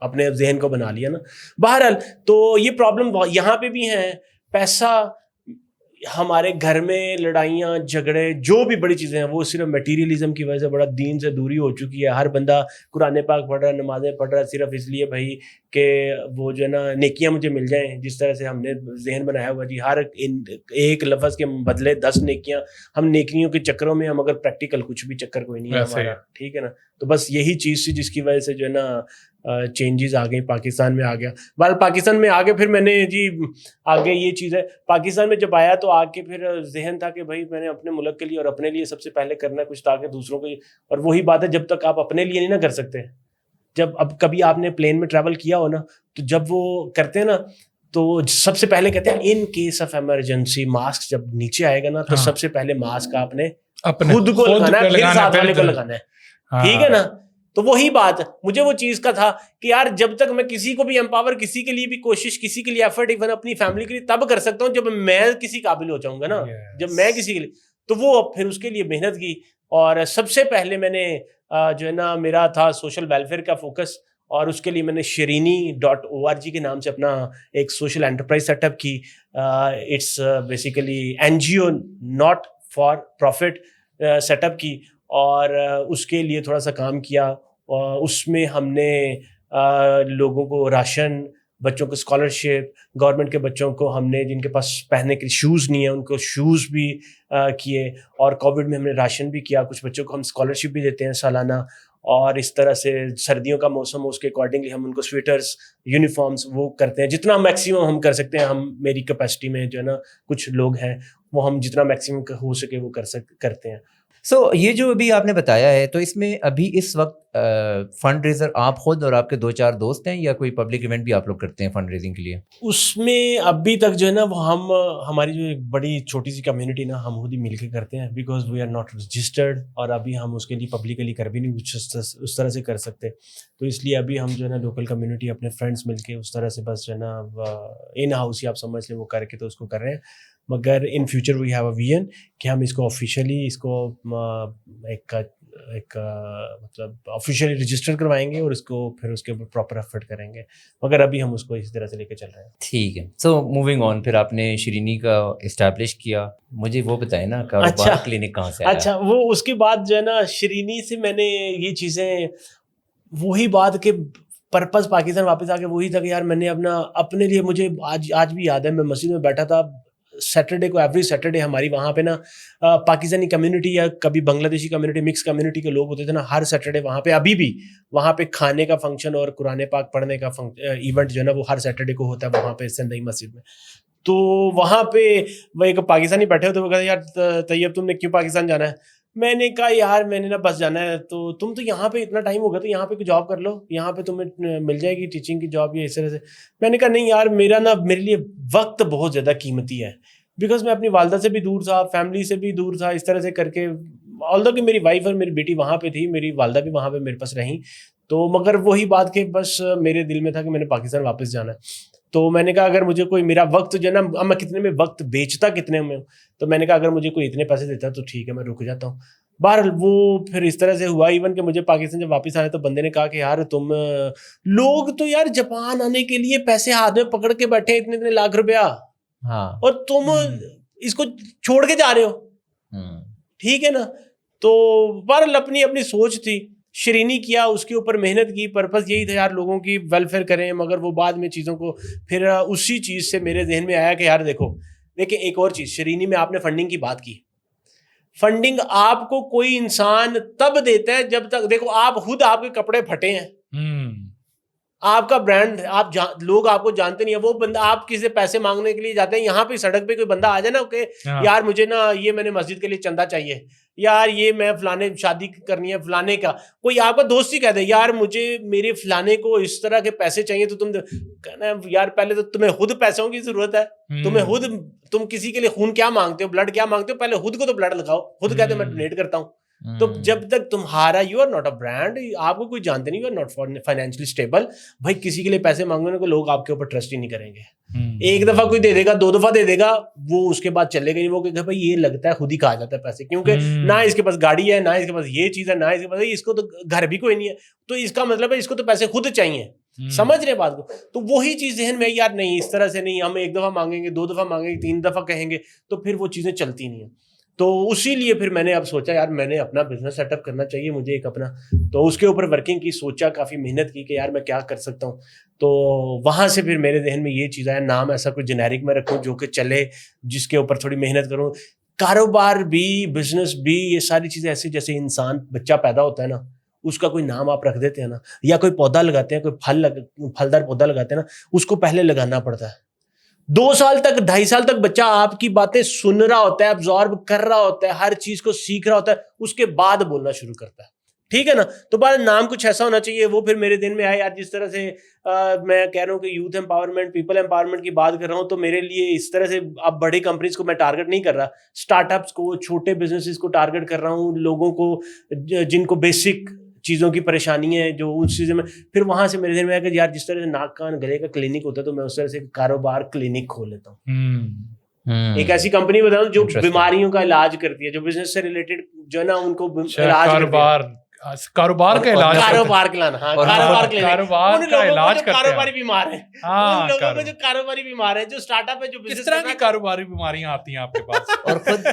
اپنے ذہن کو بنا لیا نا. بہرحال تو یہ پرابلم یہاں پہ بھی ہیں. پیسہ, ہمارے گھر میں لڑائیاں جھگڑے جو بھی بڑی چیزیں ہیں وہ صرف میٹیریلزم کی وجہ سے بڑا دین سے دوری ہو چکی ہے. ہر بندہ قرآن پاک پڑھ رہا ہے, نمازیں پڑھ رہا ہے صرف اس لیے بھائی کہ وہ جو ہے نا نیکیاں مجھے مل جائیں, جس طرح سے ہم نے ذہن بنایا ہوا جی, ہر ایک لفظ کے بدلے 10 نیکیاں. ہم نیکیوں کے چکروں میں ہم اگر پریکٹیکل کچھ بھی چکر کوئی نہیں ہے ہمارا, ٹھیک ہے نا. تو بس یہی چیز تھی جس کی وجہ سے جو ہے نا چینجز آ گئی, پاکستان میں آ گیا. بہرحال پاکستان میں آگے پھر میں نے جی آگے یہ چیز ہے, پاکستان میں جب آیا تو آ کے پھر ذہن تھا کہ بھائی میں نے اپنے ملک کے لیے اور اپنے لیے سب سے پہلے کرنا ہے کچھ تاکہ دوسروں کو. اور وہی بات ہے, جب تک آپ اپنے لیے نہیں نا کر سکتے, جب اب کبھی آپ نے پلین میں ٹریول کیا ہو نا, تو جب وہ کرتے ہیں نا تو سب سے پہلے کہتے ہیں in case of emergency mask جب نیچے آئے گا نا تو سب سے پہلے ماسک آپ نے خود کو لگانا ہے, پھر ساتھ والے کو لگانا ہے, ٹھیک ہے نا. تو وہی بات مجھے وہ چیز کا تھا کہ یار جب تک میں کسی کو بھی امپاور, کسی کے لیے بھی کوشش, کسی کے لیے ایفرٹ ایون اپنی فیملی کے لیے تب کر سکتا ہوں جب میں کسی قابل ہو جاؤں گا نا, جب میں کسی کے لیے. تو وہ پھر اس کے لیے محنت کی, اور سب سے پہلے میں نے جو ہے نا میرا تھا سوشل ویلفیئر کا فوکس, اور اس کے لیے میں نے شرینی.org کے نام سے اپنا ایک سوشل انٹرپرائز سیٹ اپ کی. It's basically NGO not for profit set up کی, اور اس کے لیے تھوڑا سا کام کیا. اس میں ہم نے لوگوں کو راشن, بچوں کو اسکالرشپ, گورنمنٹ کے بچوں کو ہم نے جن کے پاس پہننے کے شوز نہیں ہیں ان کو شوز بھی کیے, اور کووڈ میں ہم نے راشن بھی کیا. کچھ بچوں کو ہم اسکالرشپ بھی دیتے ہیں سالانہ, اور اس طرح سے سردیوں کا موسم ہو اس کے اکارڈنگلی ہم ان کو سویٹرز یونیفارمس وہ کرتے ہیں جتنا میکسیمم ہم کر سکتے ہیں. ہم میری کیپیسٹی میں جو ہے نا کچھ لوگ ہیں وہ ہم جتنا میکسیمم ہو سکے وہ کرتے ہیں. سو یہ جو ابھی آپ نے بتایا ہے تو اس میں ابھی اس وقت فنڈ ریزر آپ خود اور آپ کے 2-4 دوست ہیں یا کوئی پبلک ایونٹ بھی آپ لوگ کرتے ہیں فنڈ ریزنگ کے لیے؟ اس میں ابھی تک جو ہے نا وہ ہماری جو ایک بڑی چھوٹی سی کمیونٹی نا ہم خود ہی مل کے کرتے ہیں because we are not registered اور ابھی ہم اس کے لیے پبلکلی کر بھی نہیں اس طرح سے کر سکتے. تو اس لیے ابھی ہم جو ہے نا لوکل کمیونٹی اپنے فرینڈس مل کے اس طرح سے بس جو ہے نا ان ہاؤس ہی آپ سمجھ لیں وہ کر کے تو اس کو کر رہے ہیں. مگر in future we have a vision کہ ہم اس کو آفیشیلی اس کو ایک مطلب آفیشیلی رجسٹر کروائیں گے اور اس کو پھر اس کے اوپر پراپر ایفرٹ کریں گے. مگر ابھی ہم اس کو اسی طرح سے لے کے چل رہے ہیں. ٹھیک ہے. سو موونگ آن، پھر آپ نے شرینی کا اسٹیبلش کیا، مجھے وہ بتائیں نا کاروبار کلینک کہاں سے آیا؟ اچھا وہ اس کے بعد جو ہے نا شرینی سے میں نے یہ چیزیں وہی بات کہ پرپز پاکستان واپس آ کے وہی تھا کہ یار میں نے اپنے لیے مجھے آج بھی یاد ہے میں مسجد میں بیٹھا تھا سیٹرڈے کو، ایوری سیٹرڈے ہماری وہاں پہ نا پاکستانی کمیونٹی یا کبھی بنگلہ دیشی کمیونٹی مکس کمیونٹی کے لوگ ہوتے تھے نا، ہر سیٹرڈے وہاں پہ ابھی بھی وہاں پہ کھانے کا فنکشن اور قرآن پاک پڑھنے کا ایونٹ جو ہے نا وہ ہر سیٹرڈے کو ہوتا ہے وہاں پہ سندئی مسجد میں. تو وہاں پہ وہ ایک پاکستانی بیٹھے ہوتے وہ کہتے یار طیب تم نے کیوں پاکستان جانا ہے؟ میں نے کہا یار میں نے نا بس جانا ہے. تو تم تو یہاں پہ اتنا ٹائم ہو گیا تو یہاں پہ کوئی جاب کر لو، یہاں پہ تمہیں مل جائے گی ٹیچنگ کی جاب یا اس طرح سے. میں نے کہا نہیں یار میرے لیے وقت بہت زیادہ قیمتی ہے بیکاز میں اپنی والدہ سے بھی دور تھا، فیملی سے بھی دور تھا، اس طرح سے کر کے آلدو کہ میری وائف اور میری بیٹی وہاں پہ تھی، میری والدہ بھی وہاں پہ میرے پاس رہیں. تو مگر وہی بات کہ بس میرے دل میں تھا کہ میں نے پاکستان واپس جانا ہے. تو میں نے کہا اگر مجھے کوئی میرا وقت جو ہے نا میں کتنے میں وقت بیچتا کتنے میں، تو میں نے کہا اگر مجھے کوئی اتنے پیسے دیتا تو ٹھیک ہے میں رک جاتا ہوں. بہرحال وہ پھر اس طرح سے ہوا. ایون کہ مجھے پاکستان جب واپس آیا تو بندے نے کہا کہ یار تم لوگ تو یار جاپان آنے کے لیے پیسے ہاتھ میں پکڑ کے بیٹھے اتنے لاکھ روپیہ، ہاں، اور تم اس کو چھوڑ کے جا رہے ہو. ٹھیک ہے نا. تو بہرحال اپنی سوچ تھی. شرینی کیا، اس کے اوپر محنت کی، پرپز یہی تھا یار لوگوں کی ویلفیئر کریں. مگر وہ بعد میں چیزوں کو پھر اسی چیز سے میرے ذہن میں آیا کہ یار دیکھیں ایک اور چیز، شرینی میں آپ نے فنڈنگ کی بات کی. فنڈنگ آپ کو کوئی انسان تب دیتا ہے جب تک دیکھو آپ خود آپ کے کپڑے پھٹے ہیں، آپ کا برانڈ لوگ آپ کو جانتے نہیں ہیں. وہ بندہ آپ کسی سے پیسے مانگنے کے لیے جاتے ہیں، یہاں پہ سڑک پہ کوئی بندہ آ جائے نا کہ یار مجھے نا یہ میں نے مسجد کے لیے چندہ چاہیے، یار یہ میں فلانے شادی کرنی ہے فلانے کا، کوئی آپ کا دوست ہی کہہ دے یار مجھے میرے فلانے کو اس طرح کے پیسے چاہیے، تو تم کہنا یار پہلے تو تمہیں خود پیسوں کی ضرورت ہے، تم کسی کے لیے خون کیا مانگتے ہو، بلڈ کیا مانگتے ہو، پہلے خود کو تو بلڈ لگاؤ، خود کہتے میں ڈونیٹ کرتا ہوں. تو جب تک تمہارا you are not a brand, آپ کو کوئی جانتے نہیں، you are not financially stable, بھائی کسی کے لیے پیسے مانگنے کو لوگ آپ کے اوپر ٹرسٹ ہی نہیں کریں گے. ایک دفعہ کوئی دے دے گا، 2 دفعہ دے دے گا، وہ اس کے بعد چلے گا نہیں. وہ کہ بھائی یہ لگتا ہے خود ہی کھا جاتا ہے پیسے، کیونکہ نہ اس کے پاس گاڑی ہے، نہ اس کے پاس یہ چیز ہے، نہ اس کے پاس اس کو تو گھر بھی کوئی نہیں ہے، تو اس کا مطلب ہے اس کو تو پیسے خود چاہیے. سمجھ رہے بات کو؟ تو وہی چیز ذہن میں یار نہیں اس طرح سے نہیں، ہم 1 دفعہ مانگیں گے، 2 دفعہ مانگیں گے، 3 دفعہ کہیں گے تو پھر وہ چیزیں چلتی نہیں ہیں. تو اسی لیے پھر میں نے اب سوچا یار میں نے اپنا بزنس سیٹ اپ کرنا چاہیے مجھے ایک اپنا. تو اس کے اوپر ورکنگ کی، سوچا، کافی محنت کی کہ یار میں کیا کر سکتا ہوں. تو وہاں سے پھر میرے ذہن میں یہ چیز آیا، نام ایسا کوئی جنیرک میں رکھوں جو کہ چلے، جس کے اوپر تھوڑی محنت کروں. کاروبار بھی، بزنس بھی، یہ ساری چیزیں ایسی جیسے انسان بچہ پیدا ہوتا ہے نا، اس کا کوئی نام آپ رکھ دیتے ہیں نا، یا کوئی پودا لگاتے ہیں، کوئی پھلدار پودا لگاتے ہیں نا، اس کو پہلے لگانا پڑتا ہے. 2 سال تک، 2.5 سال تک بچہ آپ کی باتیں سن رہا ہوتا ہے، ابزارب کر رہا ہوتا ہے، ہر چیز کو سیکھ رہا ہوتا ہے، اس کے بعد بولنا شروع کرتا ہے. ٹھیک ہے نا. تو بعد نام کچھ ایسا ہونا چاہیے. وہ پھر میرے دن میں آیا یار، جس طرح سے میں کہہ رہا ہوں کہ یوتھ امپاورمنٹ، پیپل امپاورمنٹ کی بات کر رہا ہوں، تو میرے لیے اس طرح سے اب بڑی کمپنیز کو میں ٹارگٹ نہیں کر رہا، اسٹارٹ اپس کو، چھوٹے بزنسز کو ٹارگٹ کر رہا ہوں، لوگوں کو جن کو بیسک چیزوں کی پریشانی ہے جو اس چیزیں میں. پھر وہاں سے میرے ذہن میں آیا کہ یار جس طرح سے ناک کان گلے کا کلینک ہوتا ہے تو میں اس طرح سے کاروبار کلینک کھول لیتا ہوں. ایک ایسی کمپنی بتاؤں جو بیماریوں کا علاج کرتی ہے، جو بزنس سے ریلیٹڈ جو ہے نا ان کو کاروبار کا علاج، کاروبار کلانا، ہاں کاروبار کا علاج کرتے ہیں. کاروباری بیمار ہیں، ان لوگوں کو جو کاروباری بیمار ہیں، جو اسٹارٹ اپ ہے، جو کس طرح کی کاروباری بیماریاں آتی ہیں آپ کے پاس؟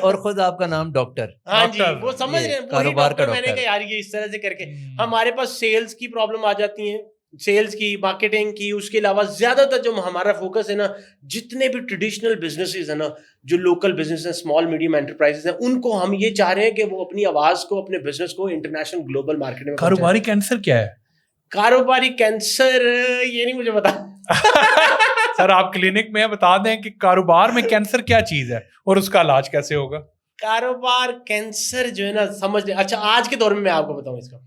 اور خود آپ کا نام ڈاکٹر. ہاں جی، وہ سمجھ رہے ہیں کاروبار کا. میں نے کہا یار یہ اس طرح سے کر کے ہمارے پاس سیلز کی پرابلم آ جاتی ہیں، سیلز کی, مارکیٹنگ کی, اس کے علاوہ زیادہ تر جو ہمارا فوکس ہے نا, جتنے بھی ٹریڈیشنل بزنسز ہیں نا, جو لوکل بزنس ہیں, اسمال میڈیم انٹرپرائزز ہیں, ان کو ہم یہ چاہ رہے ہیں کہ وہ اپنی آواز کو, اپنے بزنس کو انٹرنیشنل گلوبل مارکیٹ میں. کاروباری کینسر کیا ہے؟ کاروباری کینسر یہ نہیں مجھے پتا. سر آپ کلینک میں بتا دیں کہ کاروبار میں کینسر کیا چیز ہے اور اس کا علاج کیسے ہوگا؟ کاروبار کینسر جو ہے نا, سمجھ لیں. اچھا آج کے دور میں آپ کو بتاؤں اس کا,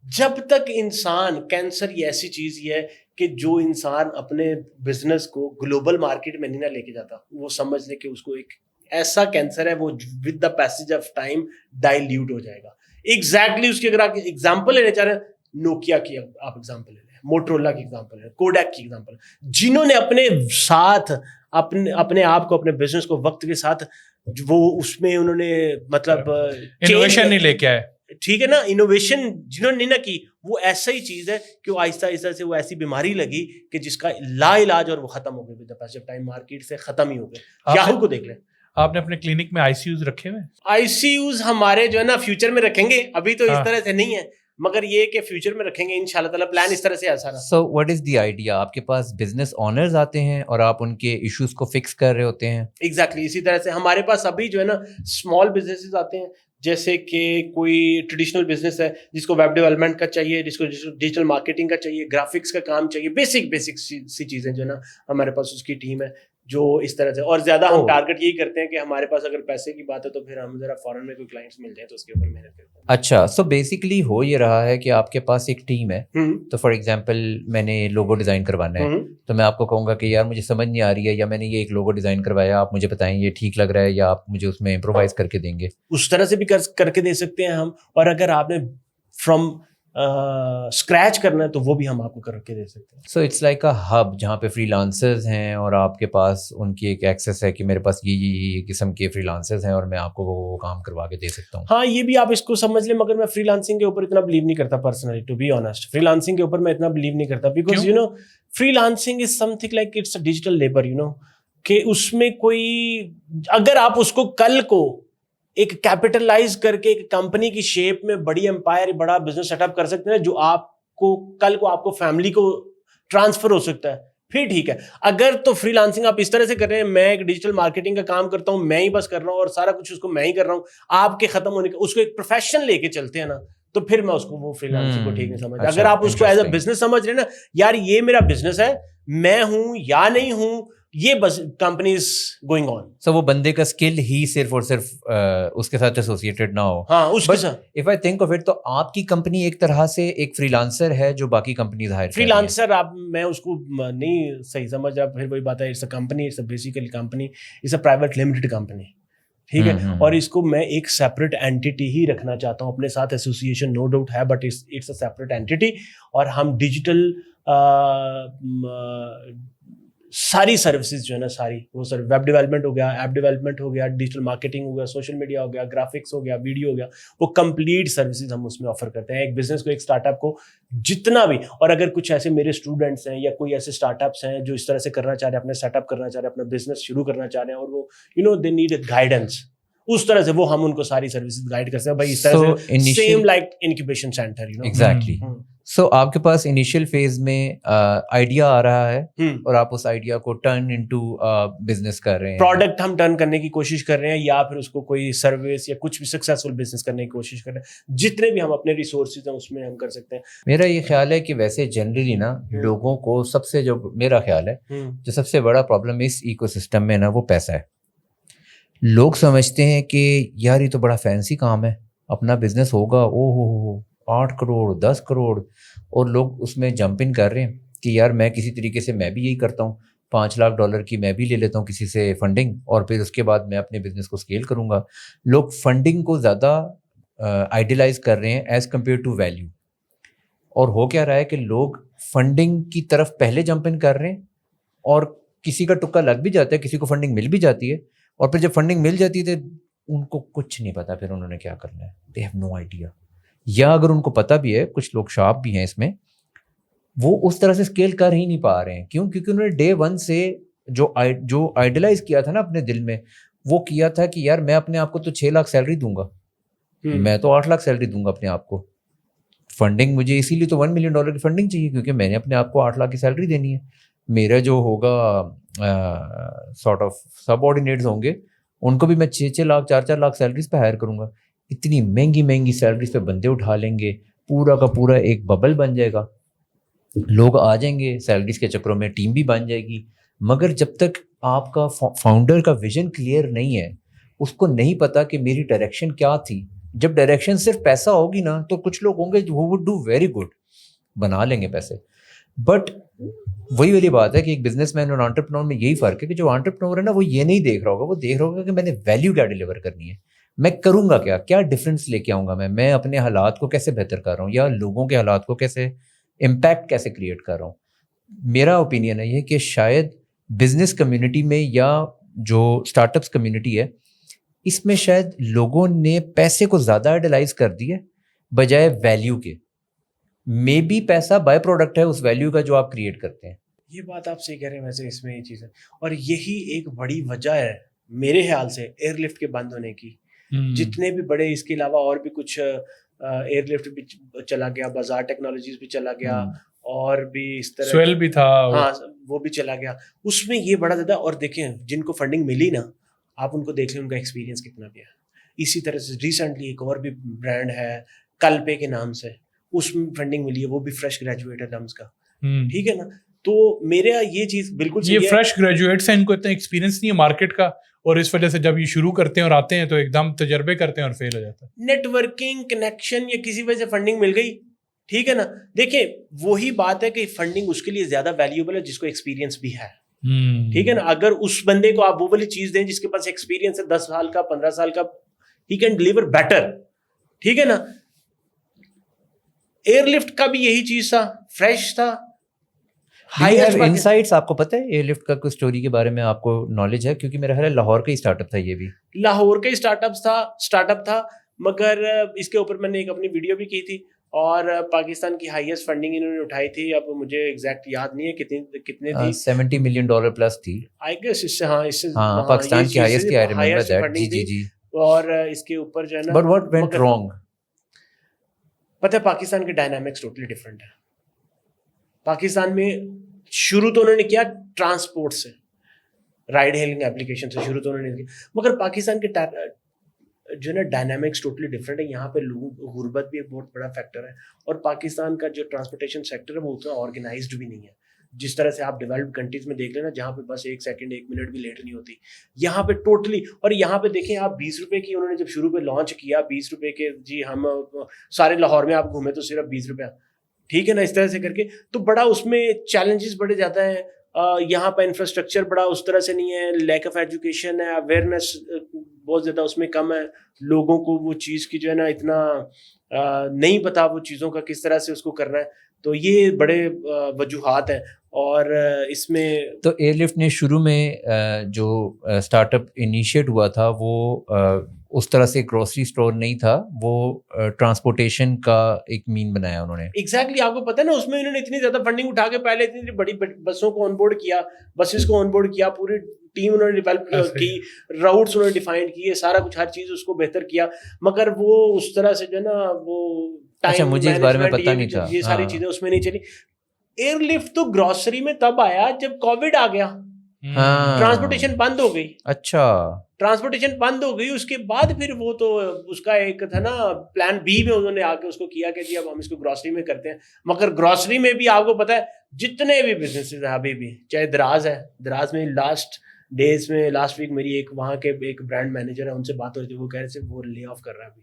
جب تک انسان, کینسر یہ ایسی چیز ہی ہے کہ جو انسان اپنے بزنس کو گلوبل مارکیٹ میں نہیں نہ لے کے جاتا, وہ سمجھ لے کہ اس کو ایک ایسا کینسر ہے, وہ with the passage of time dilute ہو جائے گا. ایگزیکٹلی اس کی اگر آپ ایگزامپل لینا چاہ رہے ہیں, نوکیا کی آپ ایگزامپل لے لیں, موٹرولا کی ایگزامپل لے, کوڈیک کی ایگزامپل, جنہوں نے اپنے ساتھ اپنے آپ کو, اپنے بزنس کو وقت کے ساتھ, وہ اس میں انہوں نے مطلب انوویشن نہیں لے کے آئے, ٹھیک ہے نا, انوویشن جنہوں نے نہ کی, وہ ایسا ہی چیز ہے کہ وہ آہستہ آہستہ سے وہ ایسی بیماری لگی کہ جس کا لا علاج, اور وہ ختم ہو گئی with the pace of time, market سے ختم ہی ہو گئے. یاہو کو دیکھ لیں. آپ نے اپنے کلینک میں آئی سی یوز رکھے ہوئے؟ آئی سی یوز ہمارے جو ہے نا فیوچر میں رکھیں گے, ابھی تو اس طرح سے نہیں ہے, مگر یہ کہ فیوچر میں رکھیں گے انشاءاللہ تعالیٰ, پلان اس طرح سے ہے سارا. So what is the idea? آپ کے پاس بزنس اونرز آتے ہیں اور آپ ان کے ایشوز کو فکس کر رہے ہوتے ہیں؟ ایگزیکٹلی اسی طرح سے ہمارے پاس ابھی جو ہے نا اسمال بزنسز آتے ہیں, جیسے کہ کوئی ٹریڈیشنل بزنس ہے جس کو ویب ڈیولپمنٹ کا چاہیے, جس کو ڈیجیٹل مارکیٹنگ کا چاہیے, گرافکس کا کام چاہیے, بیسک سی چیزیں جو ہے نا ہمارے پاس اس کی ٹیم ہے جو اس طرح سے. اور زیادہ ہم ٹارگٹ یہی کرتے ہیں کہ ہمارے پاس اگر پیسے کی بات ہے تو پھر ہم ذرا فورن میں کوئی کلائنٹس مل جائیں تو اس کے اوپر محنت کرتے ہیں. اچھا, سو بیسیکلی ہو یہ رہا ہے کہ آپ کے پاس ایک ٹیم ہے, تو فار ایگزامپل میں نے لوگو ڈیزائن کروانا ہے, تو میں آپ کو کہوں گا کہ یار مجھے سمجھ نہیں آ رہی ہے, یا میں نے یہ ایک لوگو ڈیزائن کروایا, آپ مجھے بتائیں یہ ٹھیک لگ رہا ہے, یا آپ مجھے اس میں امپرووائز کر کے دیں گے. اس طرح سے بھی کر کے دے سکتے ہیں ہم, اور اگر آپ نے فرام اسکریچ کرنا ہے تو وہ بھی ہم آپ کو کر کے دے سکتے ہیں. So it's like a hub جہاں پہ فری لانسرز ہیں, اور آپ کے پاس ان کی ایک ایکسیس ہے کہ میرے پاس یہ قسم کے فری لانسرز ہیں اور میں آپ کو وہ کام کروا کے دے سکتا ہوں. ہاں یہ بھی آپ اس کو سمجھ لیں, مگر میں فری لانسنگ کے اوپر اتنا بلیو نہیں کرتا personally, to be honest. Freelancing کے اوپر میں اتنا بلیو نہیں کرتا, because you know freelancing is something like it's a digital labour, you know, کہ اس میں کوئی, اگر آپ اس کو کل کو ایک کیپٹلائز کر کے ایک کمپنی کی شیپ میں بڑی امپائر, بڑا بزنس سیٹ اپ کر سکتے ہیں جو آپ کو کل کو آپ کو فیملی کو ٹرانسفر ہو سکتا ہے, پھر ٹھیک ہے. اگر تو فری لانسنگ آپ اس طرح سے کر رہے ہیں, میں ایک ڈیجیٹل مارکیٹنگ کا کام کرتا ہوں, میں ہی بس کر رہا ہوں اور سارا کچھ اس کو میں ہی کر رہا ہوں, آپ کے ختم ہونے کا اس کو ایک پروفیشن لے کے چلتے ہیں نا, تو پھر میں اس کو وہ فری لانسنگ کو ٹھیک نہیں سمجھتا. اگر آپ اس کو ایز اے بزنس سمجھ رہے ہیں نا, یار یہ میرا بزنس ہے, میں ہوں یا نہیں ہوں, یہ بس کمپنیز گوئنگ آن. سو وہ بندے کا اسکل ہی صرف اور صرف اس کے ساتھ ایسوسیٹڈ نہ ہو. ہاں اس کے ساتھ. If I think of it, تو آپ کی کمپنی ایک طرح سے ایک فری لانسر ہے جو باقی کمپنیز ہائر فری لانسر, آپ میں اس کو نہیں صحیح سمجھ رہا, پھر وہی بات ہے, it's a company, it's a basically company, it's a private limited company, ٹھیک ہے. اور اس کو میں ایک سیپریٹ اینٹیٹی ہی رکھنا چاہتا ہوں, اپنے ساتھ ایسوسیشن نو ڈاؤٹ ہے, but it's a separate entity. اور ہم ڈیجیٹل ساری سروسز جو ہے نا, ساری وہ سر ویب ڈیولپمنٹ ہو گیا, ایپ ڈیولپمنٹ ہو گیا, ڈیجیٹل مارکیٹنگ ہو گیا, سوشل میڈیا ہو گیا, گرافکس ہو گیا, ویڈیو ہو گیا, وہ کمپلیٹ سروسز ہم اس میں آفر کرتے ہیں. ایک بزنس کو, ایک اسٹارٹ اپ کو جتنا بھی, اور اگر کچھ ایسے میرے اسٹوڈنٹس ہیں یا کوئی ایسے اسٹارٹ اپس ہیں جو اس طرح سے کرنا چاہ رہے ہیں, اپنے سیٹ اپ کرنا چاہ رہے ہیں, اپنا بزنس شروع کرنا چاہ رہے ہیں, اور وہ you know they need guidance, اس طرح سے وہ ہم ان کو ساری سروسز گائیڈ کرتے ہیں بھائی, اس طرح سے same like incubation centre, you know. Exactly. So آپ کے پاس انیشیل فیز میں آئیڈیا آ رہا ہے اور آپ اس آئیڈیا کو ٹرن انٹو بزنس کر رہے ہیں, پروڈکٹ ہم ٹرن کرنے کی کوشش کر رہے ہیں, یا پھر اس کو کوئی سروس یا کچھ بھی سکسیسفل بزنس کرنے کی کوشش کر رہے ہیں. جتنے بھی ہم اپنے ریسورسز ہیں اس میں ہم کر سکتے ہیں. میرا یہ خیال ہے کہ ویسے جنرلی نا لوگوں کو سب سے, جو میرا خیال ہے جو سب سے بڑا پرابلم اس ایکو سسٹم میں نا, وہ پیسہ ہے. لوگ سمجھتے ہیں کہ یار یہ تو بڑا فینسی کام ہے, اپنا بزنس ہوگا, او ہو 8 کروڑ 10 کروڑ, اور لوگ اس میں جمپ ان کر رہے ہیں کہ یار میں کسی طریقے سے میں بھی یہی کرتا ہوں, $5 لاکھ کی میں بھی لے لیتا ہوں کسی سے فنڈنگ, اور پھر اس کے بعد میں اپنے بزنس کو اسکیل کروں گا. لوگ فنڈنگ کو زیادہ آئیڈیلائز کر رہے ہیں ایز کمپیئر ٹو ویلیو, اور ہو کیا رہا ہے کہ لوگ فنڈنگ کی طرف پہلے جمپ ان کر رہے ہیں, اور کسی کا ٹکا لگ بھی جاتا ہے, کسی کو فنڈنگ مل بھی جاتی ہے, اور پھر جب فنڈنگ مل جاتی ہے تو ان کو کچھ نہیں پتا پھر انہوں نے کیا کرنا ہے, دے ہیو نو آئیڈیا. یا اگر ان کو پتہ بھی ہے, کچھ لوگ شارپ بھی ہیں اس میں, وہ اس طرح سے اسکیل کر ہی نہیں پا رہے ہیں. کیوں؟ کیونکہ انہوں نے ڈے 1 سے جو آئیڈیلائز کیا تھا نا اپنے دل میں, وہ کیا تھا کہ یار میں اپنے آپ کو تو 6 لاکھ سیلری دوں گا, میں تو 8 لاکھ سیلری دوں گا اپنے آپ کو. فنڈنگ مجھے اسی لیے تو $1 ملین کی فنڈنگ چاہیے کیونکہ میں نے اپنے آپ کو 8 لاکھ کی سیلری دینی ہے. میرا جو ہوگا سارٹ آف سب آرڈینیٹس ہوں گے ان کو بھی میں 6 لاکھ 4 لاکھ سیلریز پہ ہائر کروں گا. اتنی مہنگی سیلریز پہ بندے اٹھا لیں گے, پورا کا پورا ایک ببل بن جائے گا, لوگ آ جائیں گے سیلریز کے چکروں میں, ٹیم بھی بن جائے گی. مگر جب تک آپ کا فاؤنڈر کا ویژن کلیئر نہیں ہے, اس کو نہیں پتا کہ میری ڈائریکشن کیا تھی. جب ڈائریکشن صرف پیسہ ہوگی نا تو کچھ لوگ ہوں گے وہ وڈ ڈو ویری گڈ, بنا لیں گے پیسے. بٹ وہی والی بات ہے کہ ایک بزنس مین اور انٹرپرینور میں یہی فرق ہے کہ جو انٹرپرینور ہے نا وہ یہ نہیں دیکھ رہا ہوگا, وہ دیکھ رہا ہوگا کہ میں نے ویلیو کیا ڈیلیور کرنی ہے, میں کروں گا کیا ڈفرینس لے کے آؤں گا, میں اپنے حالات کو کیسے بہتر کر رہا ہوں یا لوگوں کے حالات کو کیسے امپیکٹ کیسے کریٹ کر رہا ہوں. میرا اوپینین ہے یہ کہ شاید بزنس کمیونٹی میں یا جو اسٹارٹ اپس کمیونٹی ہے اس میں شاید لوگوں نے پیسے کو زیادہ آئیڈلائز کر دیا بجائے ویلیو کے. مے بی پیسہ بائی پروڈکٹ ہے اس ویلیو کا جو آپ کریٹ کرتے ہیں. یہ بات آپ صحیح کہہ رہے ہیں. ویسے اس میں یہ چیز ہے اور یہی ایک بڑی وجہ ہے میرے خیال سے ایئر لفٹ کے بند ہونے کی. جتنے بھی بڑے, اس کے علاوہ اور بھی کچھ, ایئر لفٹ بھی چلا گیا, بازار ٹیکنالوجیز بھی چلا گیا, اور بھی اس طرح سویل بھی تھا, ہاں وہ بھی چلا گیا. اس میں یہ بڑا زیادہ. اور دیکھیں جن کو فنڈنگ ملی نا, آپ ان کو دیکھ لیں ان کا ایکسپیرینس کتنا بھی ہے. اسی طرح سے ریسنٹلی ایک اور بھی برانڈ ہے کل پے کے نام سے, اس میں فنڈنگ ملی ہے, وہ بھی فریش گریجویٹ ہے لمز کا. ٹھیک ہے نا. تو میرا یہ چیز بالکل یہ فریش گریجویٹس ہیں, ان کو اتنا ایکسپیرینس نہیں ہے مارکیٹ کا, اور اس وجہ سے جب یہ شروع کرتے ہیں اور آتے ہیں تو ایک دم تجربے کرتے ہیں اور فیل ہو جاتا ہے. نیٹ ورکنگ کنیکشن یا کسی وجہ سے فنڈنگ مل گئی, ٹھیک ہے نا. دیکھیں وہی بات ہے کہ فنڈنگ اس کے لیے زیادہ ویلیوبل ہے جس کو ایکسپیرینس بھی ہے. ٹھیک ہے نا. اگر اس بندے کو آپ وہ والی چیز دیں جس کے پاس ایکسپیرینس ہے 10 سال کا 15 سال کا, ہی کین ڈیلیور بیٹر. ٹھیک ہے نا. ایئر لفٹ کا بھی یہی چیز تھا, فریش تھا. انسائٹس آپ کو پتہ ہے ایئر لفٹ کا کوئی اسٹوری کے بارے میں آپ کو نالج ہے؟ کیونکہ میرا خیال ہے لاہور کا ہی اسٹارٹ اپ تھا. یہ بھی لاہور کا ہی اسٹارٹ اپ تھا, مگر اس کے اوپر میں نے ایک اپنی ویڈیو بھی کی تھی, اور پاکستان کی ہائیسٹ فنڈنگ انہوں نے اٹھائی تھی. اب مجھے ایگزیکٹ یاد نہیں ہے کتنے تھی, $70 ملین پلس تھی آئی گیس. اس سے ہاں پاکستان کی ہائیسٹ تھی, آئی ریممبر دیٹ. جی. اور اس کے اوپر جو ہے نا, بٹ واٹ وینٹ رانگ, پتہ ہے پاکستان کے ڈائنامکس ٹوٹلی ڈفرینٹ ہے. پاکستان میں شروع تو انہوں نے کیا ٹرانسپورٹ سے, رائڈ ہیلنگ اپلیکیشن سے شروع تو انہوں نے کیا, مگر پاکستان کے جو ہے نا ڈائنامکس ٹوٹلی ڈفرینٹ ہے. یہاں پہ لوگوں غربت بھی ایک بہت بڑا فیکٹر ہے, اور پاکستان کا جو ٹرانسپورٹیشن سیکٹر ہے وہ اتنا آرگنائزڈ بھی نہیں ہے جس طرح سے آپ ڈیولپڈ کنٹریز میں دیکھ لینا, جہاں پہ بس 1 سیکنڈ 1 منٹ بھی لیٹ نہیں ہوتی. یہاں پہ ٹوٹلی. اور یہاں پہ دیکھیں آپ 20 روپے کی, انہوں نے جب شروع پہ لانچ کیا 20 روپے کے, جی ہم سارے لاہور میں آپ گھومے تو صرف 20 روپے, ٹھیک ہے نا, اس طرح سے کر کے. تو بڑا اس میں چیلنجز بڑے زیادہ ہیں. یہاں پہ انفراسٹرکچر بڑا اس طرح سے نہیں ہے, لیک آف ایجوکیشن ہے, اویئرنیس بہت زیادہ اس میں کم ہے. لوگوں کو وہ چیز کی جو ہے نا اتنا نہیں پتا وہ چیزوں کا کس طرح سے اس کو کرنا ہے. تو یہ بڑے وجوہات ہیں. اور اس میں تو ایئر لفٹ نے شروع میں جو اسٹارٹ اپ انیشیٹ ہوا تھا وہ اس طرح سے گروسری اسٹور نہیں تھا, وہ ٹرانسپورٹیشن کا ایک مین بنایا انہوں نے. ایگزیکٹلی. آپ کو پتہ ہے نا اس میں انہوں نے اتنی زیادہ فنڈنگ اٹھا کے پہلے اتنی بڑی بسوں کو آن بورڈ کیا, بسز کو آن بورڈ کیا, پوری ٹیم انہوں نے ڈیولپ کی, راؤٹس انہوں نے ڈیفائن کیے, سارا کچھ ہر چیز اس کو بہتر کیا. مگر وہ اس طرح سے جو ہے نا وہ اچھا مجھے اس بارے میں پتہ نہیں تھا, یہ ساری چیزیں اس میں نہیں چلی. ایئر لفٹ تو گروسری میں تب آیا جب کووڈ آ گیا, ٹرانسپورٹیشن بند ہو گئی. اچھا ٹرانسپورٹیشن بند ہو گئی, اس کے بعد پھر وہ تو اس کا ایک تھا نا پلان بی میں انہوں نے آ کے اس کو کیا کہ جی اب ہم اس کو گروسری میں کرتے ہیں. مگر گروسری میں بھی آپ کو پتہ ہے جتنے بھی بزنسز ہیں ابھی بھی, چاہے دراز ہے, دراز میں لاسٹ ویک میری ایک وہاں کے ایک برانڈ مینیجر ہے, ان سے بات ہو رہی تھی, وہ کہہ رہے تھے وہ لے آف کر رہا ہے ابھی.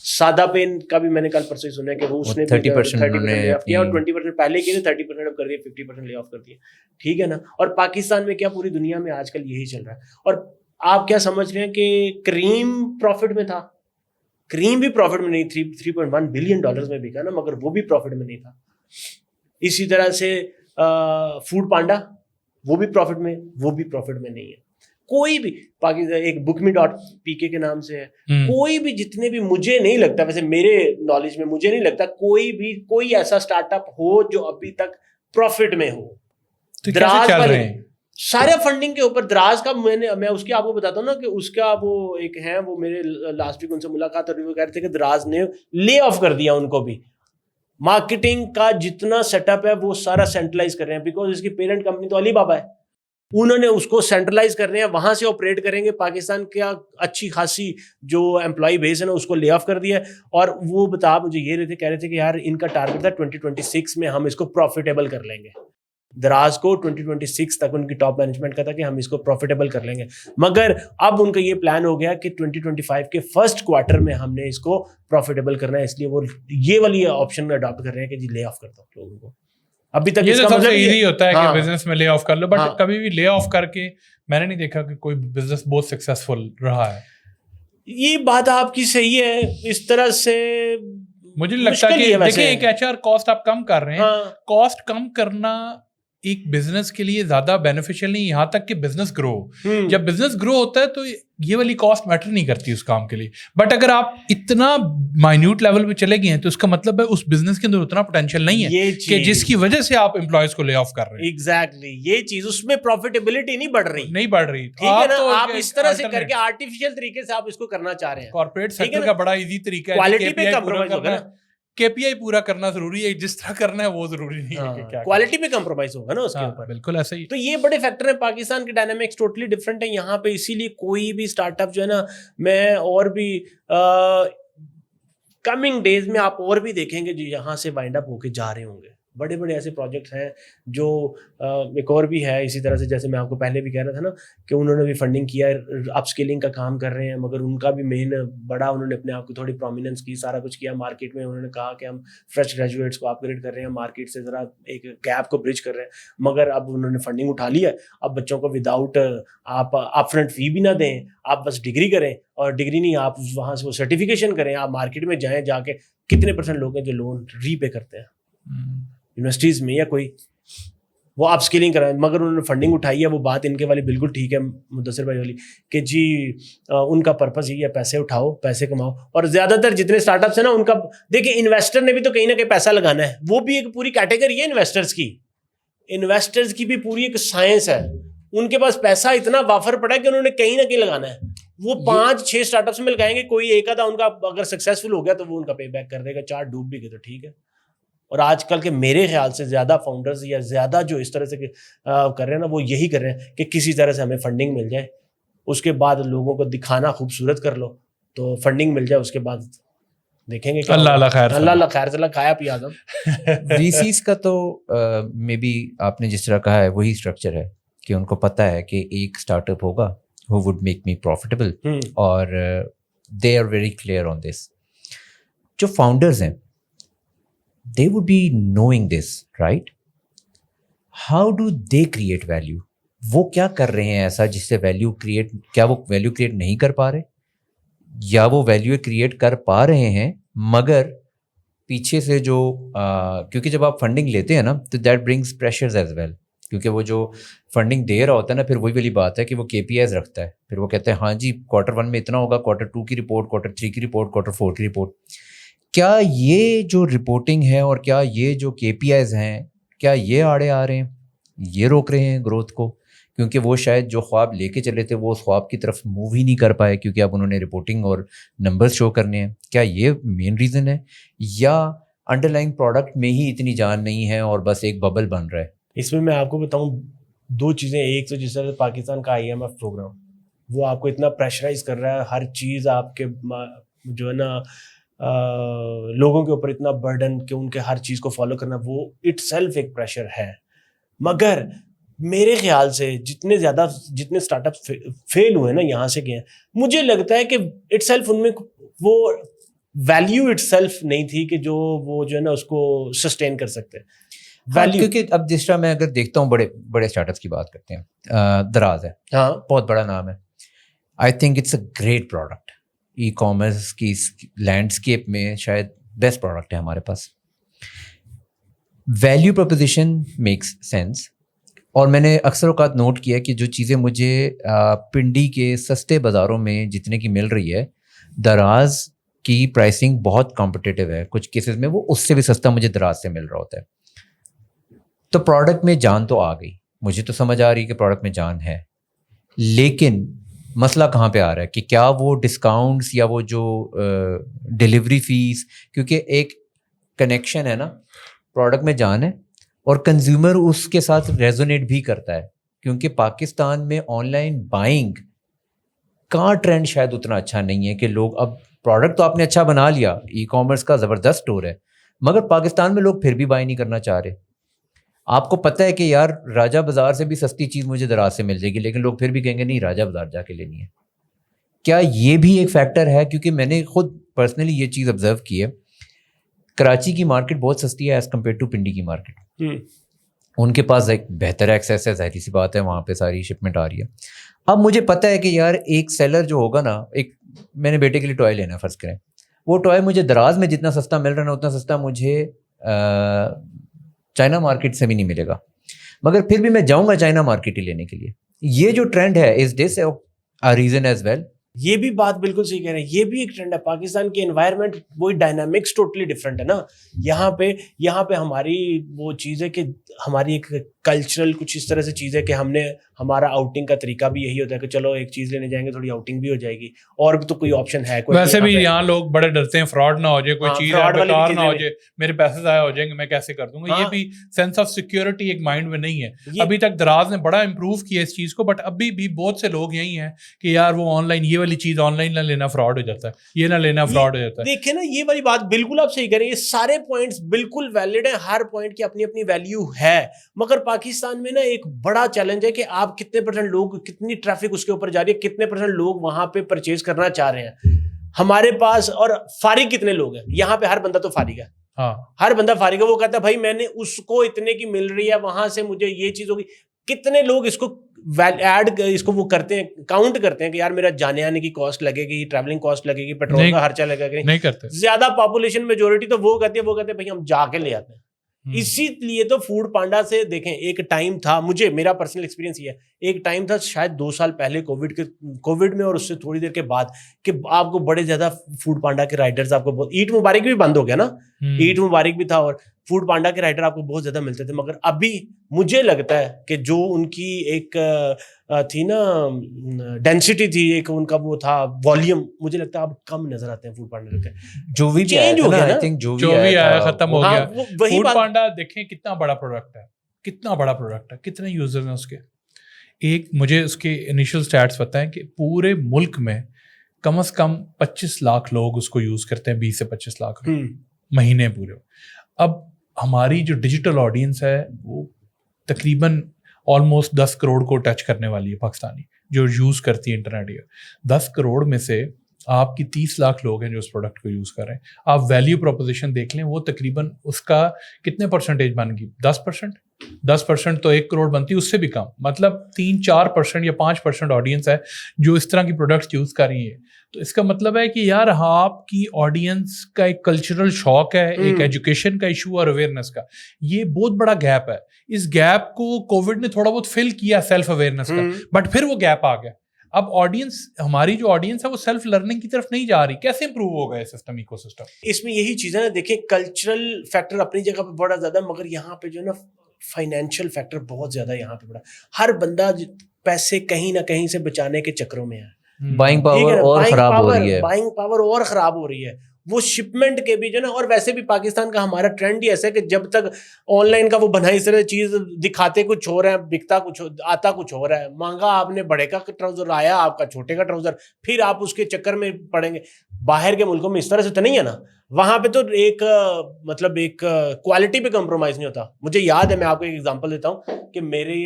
سادہ پین کا بھی میں نے کل پرسوں ہی سنا کہ وہ اس نے 30% لے آف کیا, اور 20% پہلے کیے تھے, 30% اب کر دیا, 50% لے آف کر دیا. ٹھیک ہے نا. اور پاکستان میں کیا پوری دنیا میں آج کل یہی چل رہا ہے. اور آپ کیا سمجھ رہے ہیں کہ کریم پروفٹ میں تھا؟ کریم بھی پروفٹ میں نہیں, $3.1 بلین میں بکا نا, مگر وہ بھی پروفٹ میں نہیں تھا. اسی طرح سے فوڈ پانڈا وہ بھی پروفٹ میں, وہ بھی پروفٹ میں نہیں ہے. کوئی بھی پاکستان ایک بک می .pk کے نام سے ہے, کوئی بھی جتنے بھی, مجھے نہیں لگتا, ویسے میرے نالج میں مجھے نہیں لگتا کوئی ایسا اسٹارٹ اپ ہو جو ابھی تک پروفٹ میں ہو. دراز سارے فنڈنگ کے اوپر دراز کا میں اس کی آپ کو بتاتا ہوں نا کہ اس کا وہ ایک ہے, وہ میرے لاسٹ ویک ان سے ملاقات اور وہ کہہ رہے تھے کہ دراز نے لے آف کر دیا ان کو بھی. مارکیٹنگ کا جتنا سیٹ اپ ہے وہ سارا سینٹرلائز کر رہے ہیں, بیکاز اس کی پیرنٹ کمپنی تو علی بابا ہے, انہوں نے اس کو سینٹرلائز کر رہے ہیں, وہاں سے آپریٹ کریں گے. پاکستان کا اچھی خاصی جو امپلائی بیس ہے نا اس کو لے آف کر دیا ہے. اور وہ بتا مجھے یہ کہہ رہے تھے کہ یار ان کا ٹارگیٹ تھا 2026 میں ہم اس کو پروفیٹیبل کر لیں گے. دراز کو 2026 تک ان کی ٹاپ مینجمنٹ کا تھا کہ ہم اس کو پروفیٹیبل کر لیں گے, مگر اب ان کا یہ پلان ہو گیا کہ 2025 کے فرسٹ کوارٹر میں ہم نے اس کو پروفیٹیبل کرنا ہے, اس لیے وہ یہ والی آپشن اڈاپٹ کر رہے ہیں کہ جی لے آف کر دو لوگوں کو. ابھی تک یہ تو سب سے ایزی ہوتا ہے کہ ہاں بزنس میں لے آف کر لو, بٹ کبھی بھی لے آف کر کے میں نے نہیں دیکھا کہ کوئی بزنس بہت سکسیسفل رہا ہے. یہ بات آپ کی صحیح ہے, اس طرح سے مجھے لگتا ہے کہ دیکھیں ایک ایچ آر کاسٹ آپ کم کر رہے ہیں, کاسٹ کم کرنا ایک بزنس کے لیے زیادہ بینیفیشل نہیں, یہاں تک کہ بزنس گرو. جب بزنس گرو ہوتا ہے تو یہ والی کاسٹ میٹر نہیں کرتی اس کام کے لیے. بٹ اگر آپ اتنا مائنیوٹ لیول پہ چلے گئے ہیں تو اس کا مطلب ہے اس بزنس کے اندر اتنا پوٹینشیل نہیں ہے کہ جس کی وجہ سے آپ امپلائیز کو لے آف کر رہے ہیں. ایگزیکٹلی یہ چیز, اس میں پروفیٹیبلٹی نہیں بڑھ رہی. ٹھیک ہے نا, آپ اس طرح سے کر کے آرٹیفیشل طریقے سے آپ اس کو کرنا چاہ رہے ہیں. کارپوریٹ سیکٹر کا بڑا ایزی طریقہ ہے, کوالٹی پہ کمپرومائز ہوگا نا, کے پی آئی پورا کرنا ضروری ہے, جس طرح کرنا ہے وہ ضروری نہیں ہے کہ کیا کوالٹی پہ کمپرومائز ہوگا نا اس کے اوپر. بالکل ایسا ہی. تو یہ بڑے فیکٹر ہیں. پاکستان کے ڈائنامکس ٹوٹلی ڈفرینٹ ہیں یہاں پہ, اسی لیے کوئی بھی اسٹارٹ اپ جو ہے نا, میں اور بھی کمنگ ڈیز میں آپ اور بھی دیکھیں گے جو یہاں سے وائنڈ اپ ہو کے جا رہے ہوں گے. بڑے بڑے ایسے پروجیکٹس ہیں جو ایک اور بھی ہے اسی طرح سے, جیسے میں آپ کو پہلے بھی کہہ رہا تھا نا کہ انہوں نے بھی فنڈنگ کیا ہے, اپ اسکیلنگ کا کام کر رہے ہیں, مگر ان کا بھی مین بڑا انہوں نے اپنے آپ کو تھوڑی پرومیننس کی, سارا کچھ کیا مارکیٹ میں. انہوں نے کہا کہ ہم فریش گریجویٹس کو اپ گریڈ کر رہے ہیں, مارکیٹ سے ذرا ایک گیپ کو برج کر رہے ہیں, مگر اب انہوں نے فنڈنگ اٹھا لی ہے. اب بچوں کو وداؤٹ آپ اپ فرنٹ فی بھی نہ دیں, آپ بس ڈگری کریں, اور ڈگری نہیں آپ وہاں سے وہ سرٹیفکیشن کریں, آپ مارکیٹ میں جائیں, جا کے کتنے % لوگ ہیں جو لون ری پے کرتے ہیں یونیورسٹیز میں یا کوئی وہ اپ اسکلنگ کرائیں, مگر انہوں نے فنڈنگ اٹھائی ہے. وہ بات ان کے والی بالکل ٹھیک ہے مدثر بھائی والی کہ جی ان کا پرپز یہی ہے پیسے اٹھاؤ پیسے کماؤ. اور زیادہ تر جتنے اسٹارٹ اپس ہیں نا ان کا دیکھیں انویسٹر نے بھی تو کہیں نہ کہیں پیسہ لگانا ہے, وہ بھی ایک پوری کیٹیگری ہے انویسٹرز کی. انویسٹرز کی بھی پوری ایک سائنس ہے, ان کے پاس پیسہ اتنا وافر پڑا ہے کہ انہوں نے کہیں نہ کہیں لگانا ہے. وہ 5-6 اسٹارٹ اپس میں لگائیں گے, کوئی ایک آدھا ان کا اگر سکسیسفل ہو گیا تو وہ ان کا پے بیک کر دے گا, 4 ڈوب بھی گئے تو ٹھیک ہے. اور آج کل کے میرے خیال سے زیادہ فاؤنڈرز یا زیادہ جو اس طرح سے کر رہے ہیں نا, وہ یہی کر رہے ہیں کہ کسی طرح سے ہمیں فنڈنگ مل جائے, اس کے بعد لوگوں کو دکھانا خوبصورت کر لو, تو فنڈنگ مل جائے, اس کے بعد دیکھیں گے. اللہ خیر سے کھایا پیا آدم. وی سیز کا تو مے بی آپ نے جس طرح کہا ہے وہی اسٹرکچر ہے کہ ان کو پتہ ہے کہ ایک اسٹارٹ اپ ہوگا who would make me profitable, اور they are very clear on this. جو فاؤنڈرز ہیں they would be knowing this, right? How do they create value? وہ کیا کر رہے ہیں ایسا جس سے ویلیو کریٹ, کیا وہ ویلیو کریٹ نہیں کر پا رہے, یا وہ ویلیو کریٹ کر پا رہے ہیں مگر پیچھے سے جو کیونکہ جب آپ فنڈنگ لیتے ہیں نا تو that brings pressures as well, کیونکہ وہ جو فنڈنگ دے رہا ہوتا ہے نا پھر وہی والی بات ہے کہ وہ کے پی آئیز رکھتا ہے, پھر وہ کہتے ہیں ہاں جی Q1 میں اتنا ہوگا, Q2 کی رپورٹ, Q3 کی رپورٹ, Q4 کی رپورٹ. کیا یہ جو رپورٹنگ ہے اور کیا یہ جو کے پی آئیز ہیں کیا یہ آڑے آ رہے ہیں, یہ روک رہے ہیں گروتھ کو, کیونکہ وہ شاید جو خواب لے کے چلے تھے وہ اس خواب کی طرف موو ہی نہیں کر پائے کیونکہ اب انہوں نے رپورٹنگ اور نمبرز شو کرنے ہیں. کیا یہ مین ریزن ہے, یا انڈر لائن پروڈکٹ میں ہی اتنی جان نہیں ہے اور بس ایک ببل بن رہا ہے؟ اس میں آپ کو بتاؤں 2 چیزیں. ایک تو جس طرح پاکستان کا IMF پروگرام, وہ آپ کو اتنا پریشرائز کر رہا ہے, ہر چیز آپ کے جو ہے نا لوگوں کے اوپر اتنا برڈن کہ ان کے ہر چیز کو فالو کرنا, وہ اٹ سیلف ایک پریشر ہے. مگر میرے خیال سے جتنے اسٹارٹ اپ فیل ہوئے نا یہاں سے گئے ہیں, مجھے لگتا ہے کہ اٹ سیلف ان میں وہ ویلیو اٹ سیلف نہیں تھی کہ جو وہ جو ہے نا اس کو سسٹین کر سکتے. کیونکہ اب جس طرح میں اگر دیکھتا ہوں بڑے بڑے اسٹارٹ اپس کی بات کرتے ہیں, دراز ہے, ہاں بہت بڑا نام ہے. I think it's a great product. E commerce کی لینڈسکیپ میں شاید بیسٹ پروڈکٹ ہے ہمارے پاس. ویلیو پروپوزیشن میکس سینس, اور میں نے اکثر اوقات نوٹ کیا کہ جو چیزیں مجھے پنڈی کے سستے بازاروں میں جتنے کی مل رہی ہے, دراز کی پرائسنگ بہت کمپٹیٹیو ہے. کچھ کیسز میں وہ اس سے بھی سستا مجھے دراز سے مل رہا ہوتا ہے. تو پروڈکٹ میں جان تو آ گئی, مجھے تو سمجھ آ رہی ہے کہ پروڈکٹ میں جان ہے، لیکن مسئلہ کہاں پہ آ رہا ہے کہ کیا وہ ڈسکاؤنٹس یا وہ جو ڈیلیوری فیس، کیونکہ ایک کنیکشن ہے نا، پروڈکٹ میں جان ہے اور کنزیومر اس کے ساتھ ریزونیٹ بھی کرتا ہے، کیونکہ پاکستان میں آن لائن بائنگ کا ٹرینڈ شاید اتنا اچھا نہیں ہے کہ لوگ، اب پروڈکٹ تو آپ نے اچھا بنا لیا، ای کامرس کا زبردست اسٹور ہے، مگر پاکستان میں لوگ پھر بھی بائی نہیں کرنا چاہ رہے. آپ کو پتہ ہے کہ یار راجہ بازار سے بھی سستی چیز مجھے دراز سے مل جائے گی، لیکن لوگ پھر بھی کہیں گے نہیں راجہ بازار جا کے لینی ہے. کیا یہ بھی ایک فیکٹر ہے؟ کیونکہ میں نے خود پرسنلی یہ چیز آبزرو کی ہے، کراچی کی مارکیٹ بہت سستی ہے ایز کمپیئر ٹو پنڈی کی مارکیٹ. ان کے پاس ایک بہتر ایکسیس ہے، ظاہری سی بات ہے، وہاں پہ ساری شپمنٹ آ رہی ہے. اب مجھے پتہ ہے کہ یار ایک سیلر جو ہوگا نا، ایک میں نے بیٹے کے لیے ٹوائے لینا ہے فرض کریں، وہ ٹوائے مجھے دراز میں جتنا سستا مل رہا ہے نا، اتنا سستا مجھے چائنا مارکیٹ سے بھی نہیں ملے گا، مگر پھر بھی میں جاؤں گا چائنا مارکیٹ ہی لینے کے لیے. یہ جو ٹرینڈ ہے، از دس اے ریزن ایز ویل؟ یہ بھی بات بالکل صحیح کہہ رہے ہیں، یہ بھی ایک ٹرینڈ ہے. پاکستان کی انوائرمنٹ وہی ڈائنامکس ٹوٹلی ڈفرینٹ ہے نا. یہاں پہ ہماری وہ چیز ہے کہ ہماری ایک کلچرل کچھ اس طرح سے چیز ہے کہ ہم نے، ہمارا آؤٹنگ کا طریقہ بھی یہی ہوتا ہے کہ چلو ایک چیز لینے جائیں گے تھوڑی آؤٹنگ بھی ہو جائے گی، اور بھی تو کوئی آپشن ہے کوئی. ویسے بھی یہاں لوگ بڑے ڈرتے ہیں فراڈ نہ ہو جائے، کوئی چیز بیکار نہ ہو جائے، میرے پیسے ضائع ہو جائیں گے، میں کیسے کر دوں گا. یہ بھی سینس آف سیکیورٹی ایک مائنڈ میں نہیں ہے. ابھی تک دراز نے بڑا امپروو کیا اس چیز کو، بٹ ابھی بھی بہت سے لوگ یہی ہیں کہ یار وہ آن لائن، یہ والی چیز آن لائن نہ لینا فراڈ ہو جاتا ہے، یہ نہ لینا فراڈ ہو جاتا ہے. دیکھیں نا یہ والی بات بالکل آپ صحیح کریں، یہ سارے پوائنٹس بالکل ویلڈ ہیں، ہر پوائنٹ کی اپنی اپنی ویلیو ہے. مگر پاکستان میں نا ایک بڑا چیلنج ہے کہ آپ کتنے پرسنٹ لوگ، کتنی ٹریفک اس کے اوپر جا رہی ہے، کتنے پرسنٹ لوگ وہاں پہ پرچیز کرنا چاہ رہے ہیں ہمارے پاس، اور فارغ کتنے لوگ ہیں. یہاں پہ ہر بندہ تو فارغ ہے، ہر بندہ فارغ ہے، وہ کہتا ہے بھائی میں نے اس کو اتنے کی مل رہی ہے، وہاں سے مجھے یہ چیز ہوگی. کتنے لوگ اس کو ایڈ، اس کو وہ کرتے ہیں، کاؤنٹ کرتے ہیں کہ یار میرا جانے آنے کی کاسٹ لگے گی، ٹریولنگ کاسٹ لگے گی، پیٹرول کا خرچہ لگے گا. نہیں کرتے. زیادہ پاپولیشن میجورٹی تو وہ کہتے ہیں بھائی ہم جا کے لے آتے ہیں. اسی لیے تو فوڈ پانڈا سے دیکھیں، ایک ٹائم تھا، مجھے میرا پرسنل ایکسپیرینس یہ ہے، ایک ٹائم تھا شاید 2 سال پہلے کووڈ میں اور اس سے تھوڑی دیر کے بعد، کہ آپ کو بڑے زیادہ فوڈ پانڈا کے رائڈرز، آپ کو بہت، ایٹ مبارک بھی بند ہو گیا نا، ایٹ مبارک بھی تھا اور فوڈ پانڈا کے رائڈر آپ کو بہت زیادہ ملتے تھے. مگر ابھی مجھے لگتا ہے کہ جو ان کی ایک تھی نا ڈینسٹی تھی، ایک ان کا وہ تھا والیوم، مجھے لگتا ہے اب کم نظر آتے ہیں فوڈ پانڈا کے. جو بھی چینج ہو گیا نا، جو بھی آیا ختم ہو گیا. فوڈ پانڈا دیکھیں کتنا بڑا پروڈکٹ ہے، کتنا بڑا پروڈکٹ ہے، کتنے یوزرز ہیں اس کے. ایک مجھے اس کے انیشل سٹیٹس بتائیں کہ پورے ملک میں کم از کم 25 لاکھ لوگ اس کو یوز کرتے ہیں، 20 سے 25 لاکھ مہینے پورے. اب ہماری جو ڈیجیٹل آڈینس ہے وہ تقریباً آلموسٹ 10 کروڑ کو ٹچ کرنے والی ہے پاکستانی، جو یوز کرتی ہے انٹرنیٹ. 10 کروڑ میں سے آپ کی 30 لاکھ لوگ ہیں جو اس پروڈکٹ کو یوز کر رہے ہیں. آپ ویلیو پروپوزیشن دیکھ لیں، وہ تقریباً اس کا کتنے پرسنٹیج بن گئی؟ 10% تو 1 کروڑ بنتی، اس سے بھی کم. مطلب 3-4% یا 5% آڈینس ہے جو اس طرح کی پروڈکٹس یوز کر رہی ہے. تو اس کا مطلب ہے کہ یار آپ کی آڈینس کا ایک کلچرل شوق ہے، ایک ایجوکیشن کا ایشو اور اویئرنیس کا، یہ بہت بڑا گیپ ہے. اس گیپ کو کووڈ نے تھوڑا بہت فل کیا سیلف اویئرنیس کا، بٹ پھر وہ گیپ آ گیا. اب آڈینس، ہماری جو آڈینس ہے وہ سیلف لرننگ کی طرف نہیں جا رہی. کیسے امپروو ہوگا یہ سسٹم، ایکو سسٹم؟ اس میں یہی چیز ہے نا، دیکھیں کلچرل فیکٹر اپنی جگہ پہ بڑا زیادہ، مگر یہاں پہ جو ہے نا فائنینشیل فیکٹر بہت زیادہ یہاں پہ بڑا. ہر بندہ پیسے کہیں نہ کہیں سے بچانے کے چکروں میں ہے. بائنگ پاور اور خراب ہو رہی ہے، بائنگ پاور اور خراب ہو رہی ہے. وہ شپمنٹ کے بھی جو نا، اور ویسے بھی پاکستان کا ہمارا ٹرینڈ ہی ایسا ہے کہ جب تک آن لائن کا وہ بنائی اس طرح چیز دکھاتے کچھ ہو رہا ہے، بکتا کچھ، آتا کچھ ہو رہا ہے. مانگا آپ نے بڑے کا ٹراؤزر، آیا آپ کا چھوٹے کا ٹراؤزر، پھر آپ اس کے چکر میں پڑیں گے. باہر کے ملکوں میں اس طرح سے تو نہیں ہے نا. وہاں پہ تو ایک مطلب ایک کوالٹی پہ کمپرومائز نہیں ہوتا. مجھے یاد ہے، میں آپ کو ایک ایگزامپل دیتا ہوں کہ میری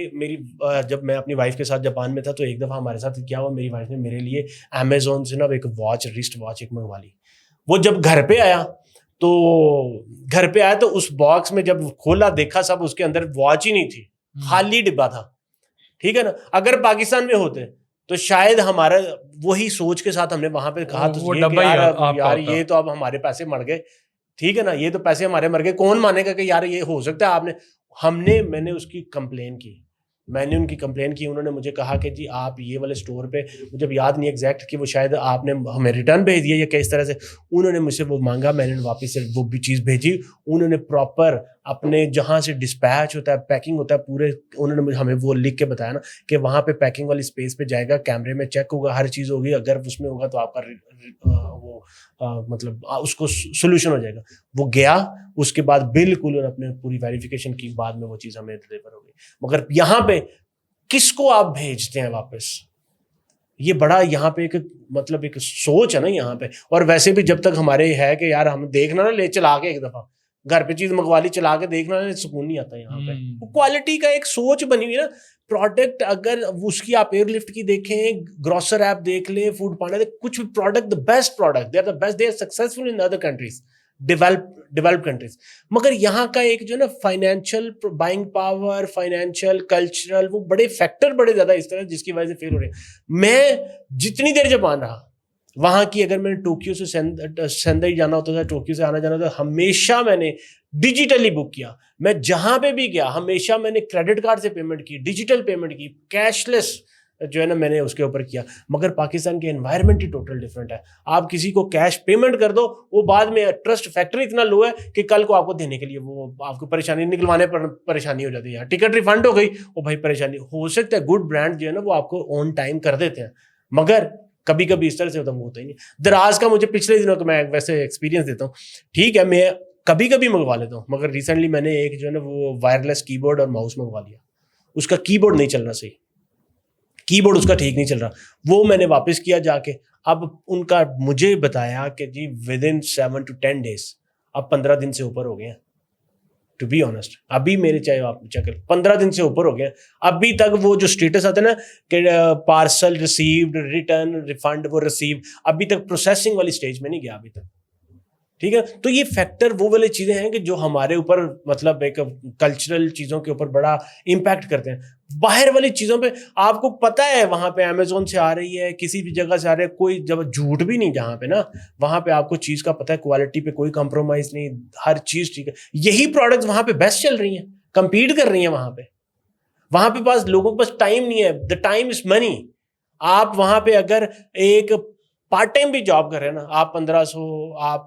جب میں اپنی وائف کے ساتھ جاپان میں تھا تو ایک دفعہ ہمارے ساتھ کیا ہوا، میری وائف نے میرے لیے امیزون سے نا ایک واچ، رسٹ واچ ایک منگوا لی. وہ جب گھر پہ آیا تو اس باکس میں جب کھولا دیکھا سب، اس کے اندر واچ ہی نہیں تھی، خالی ڈبہ تھا. ٹھیک ہے نا. اگر پاکستان میں ہوتے تو شاید ہمارا وہی سوچ کے ساتھ ہم نے وہاں پہ کہا تو یار یہ تو اب ہمارے پیسے مر گئے. ٹھیک ہے نا، یہ تو پیسے ہمارے مر گئے. کون مانے گا کہ یار یہ ہو سکتا ہے. میں نے اس کی کمپلین کی، میں نے ان کی کمپلین کی. انہوں نے مجھے کہا کہ جی آپ یہ والے اسٹور پہ، مجھے یاد نہیں ایگزیکٹ کہ وہ شاید آپ نے ہمیں ریٹرن بھیج دیا یا کس طرح سے. انہوں نے مجھ سے وہ مانگا، میں نے واپس سے وہ بھی چیز بھیجی. انہوں نے پراپر اپنے جہاں سے ڈسپیچ ہوتا ہے, پیکنگ ہوتا ہے, پورے انہوں نے ہمیں وہ لکھ کے بتایا نا کہ وہاں پہ پیکنگ والی اسپیس پہ جائے گا, کیمرے میں چیک ہوگا, ہر چیز ہوگی, اگر اس میں ہوگا تو آپ کا وہ مطلب اس کو سولوشن ہو جائے گا. وہ گیا, اس کے بعد بالکل انہوں نے اپنے پوری ویریفیکیشن کی, بعد میں وہ چیز ہمیں ڈلیور ہو گئی. مگر یہاں پہ کس کو آپ بھیجتے ہیں واپس, یہ بڑا یہاں پہ ایک مطلب ایک سوچ ہے نا یہاں پہ. اور ویسے بھی جب تک ہمارے ہے کہ یار ہم دیکھنا نا لے چلا کے ایک دفعہ گھر پہ چیز منگوا لی, چلا کے دیکھنا سکون نہیں آتا یہاں پہ. کوالٹی کا ایک سوچ بنی ہوئی نا. پروڈکٹ اگر اس کی آپ ایئر لفٹ کی دیکھیں, گروسر ایپ دیکھ لیں, فوڈ پانڈا, کچھ بھی product the best product, they are the best, they are successful in other countries, develop countries. مگر یہاں کا ایک جو ہے نا financial buying power, financial cultural, وہ بڑے فیکٹر بڑے زیادہ اس طرح جس کی وجہ سے فیل ہو رہے ہیں. میں جتنی دیر جاپان رہا وہاں کی, اگر میں نے ٹوکیو سے سینڈائی جانا ہوتا تھا, ٹوکیو سے آنا جانا ہوتا تھا, ہمیشہ میں نے ڈیجیٹلی بک کیا. میں جہاں پہ بھی گیا ہمیشہ میں نے کریڈٹ کارڈ سے پیمنٹ کی, ڈیجیٹل پیمنٹ کی, کیش لیس جو ہے نا میں نے اس کے اوپر کیا. مگر پاکستان کی انوائرمنٹ ہی ٹوٹل ڈفرینٹ ہے. آپ کسی کو کیش پیمنٹ کر دو, وہ بعد میں ٹرسٹ فیکٹر اتنا لو ہے کہ کل کو آپ کو دینے کے لیے وہ آپ کو پریشانی, نکلوانے پر پریشانی ہو جاتی ہے. ٹکٹ ریفنڈ ہو گئی, وہ بھائی پریشانی ہو سکتا ہے. گڈ برانڈ جو ہے نا وہ آپ کو آن ٹائم کر دیتے ہیں, مگر کبھی کبھی اس طرح سے ہوتا ہی نہیں. دراز کا مجھے پچھلے دنوں کا میں ویسے ایکسپیرینس دیتا ہوں, ٹھیک ہے میں کبھی کبھی منگوا لیتا ہوں, مگر ریسنٹلی میں نے ایک جو ہے نا وہ وائرلیس کی بورڈ اور ماؤس منگوا لیا. اس کا کی بورڈ نہیں چل رہا صحیح, کی بورڈ اس کا ٹھیک نہیں چل رہا. وہ میں نے واپس کیا جا کے. اب ان کا مجھے بتایا کہ جی ود ان 7 to 10 days, اب 15 دن سے اوپر ہو گئے ہیں. ٹو بی آنیسٹ ابھی میرے چاہے آپ چیک کریں 15 دن سے اوپر ہو گئے ہیں, ابھی تک وہ جو اسٹیٹس آتا ہے نا کہ پارسل ریسیوڈ, ریٹرن, ریفنڈ, وہ ریسیو, ابھی تک پروسیسنگ والی اسٹیج میں نہیں گیا ابھی تک. ٹھیک ہے, تو یہ فیکٹر وہ والی چیزیں ہیں کہ جو ہمارے اوپر مطلب ایک کلچرل چیزوں کے اوپر بڑا امپیکٹ کرتے ہیں. باہر والی چیزوں پہ آپ کو پتہ ہے وہاں پہ امیزون سے آ رہی ہے, کسی بھی جگہ سے آ رہی ہے, کوئی جب جھوٹ بھی نہیں جہاں پہ نا, وہاں پہ آپ کو چیز کا پتہ ہے, کوالٹی پہ کوئی کمپرومائز نہیں, ہر چیز ٹھیک ہے. یہی پروڈکٹس وہاں پہ بیسٹ چل رہی ہیں, کمپیٹ کر رہی ہیں وہاں پہ. وہاں پہ پاس لوگوں کے پاس ٹائم نہیں ہے, دا ٹائم از منی. آپ وہاں پہ اگر ایک پارٹ ٹائم بھی جاب کر رہے ہیں نا, آپ 1500, آپ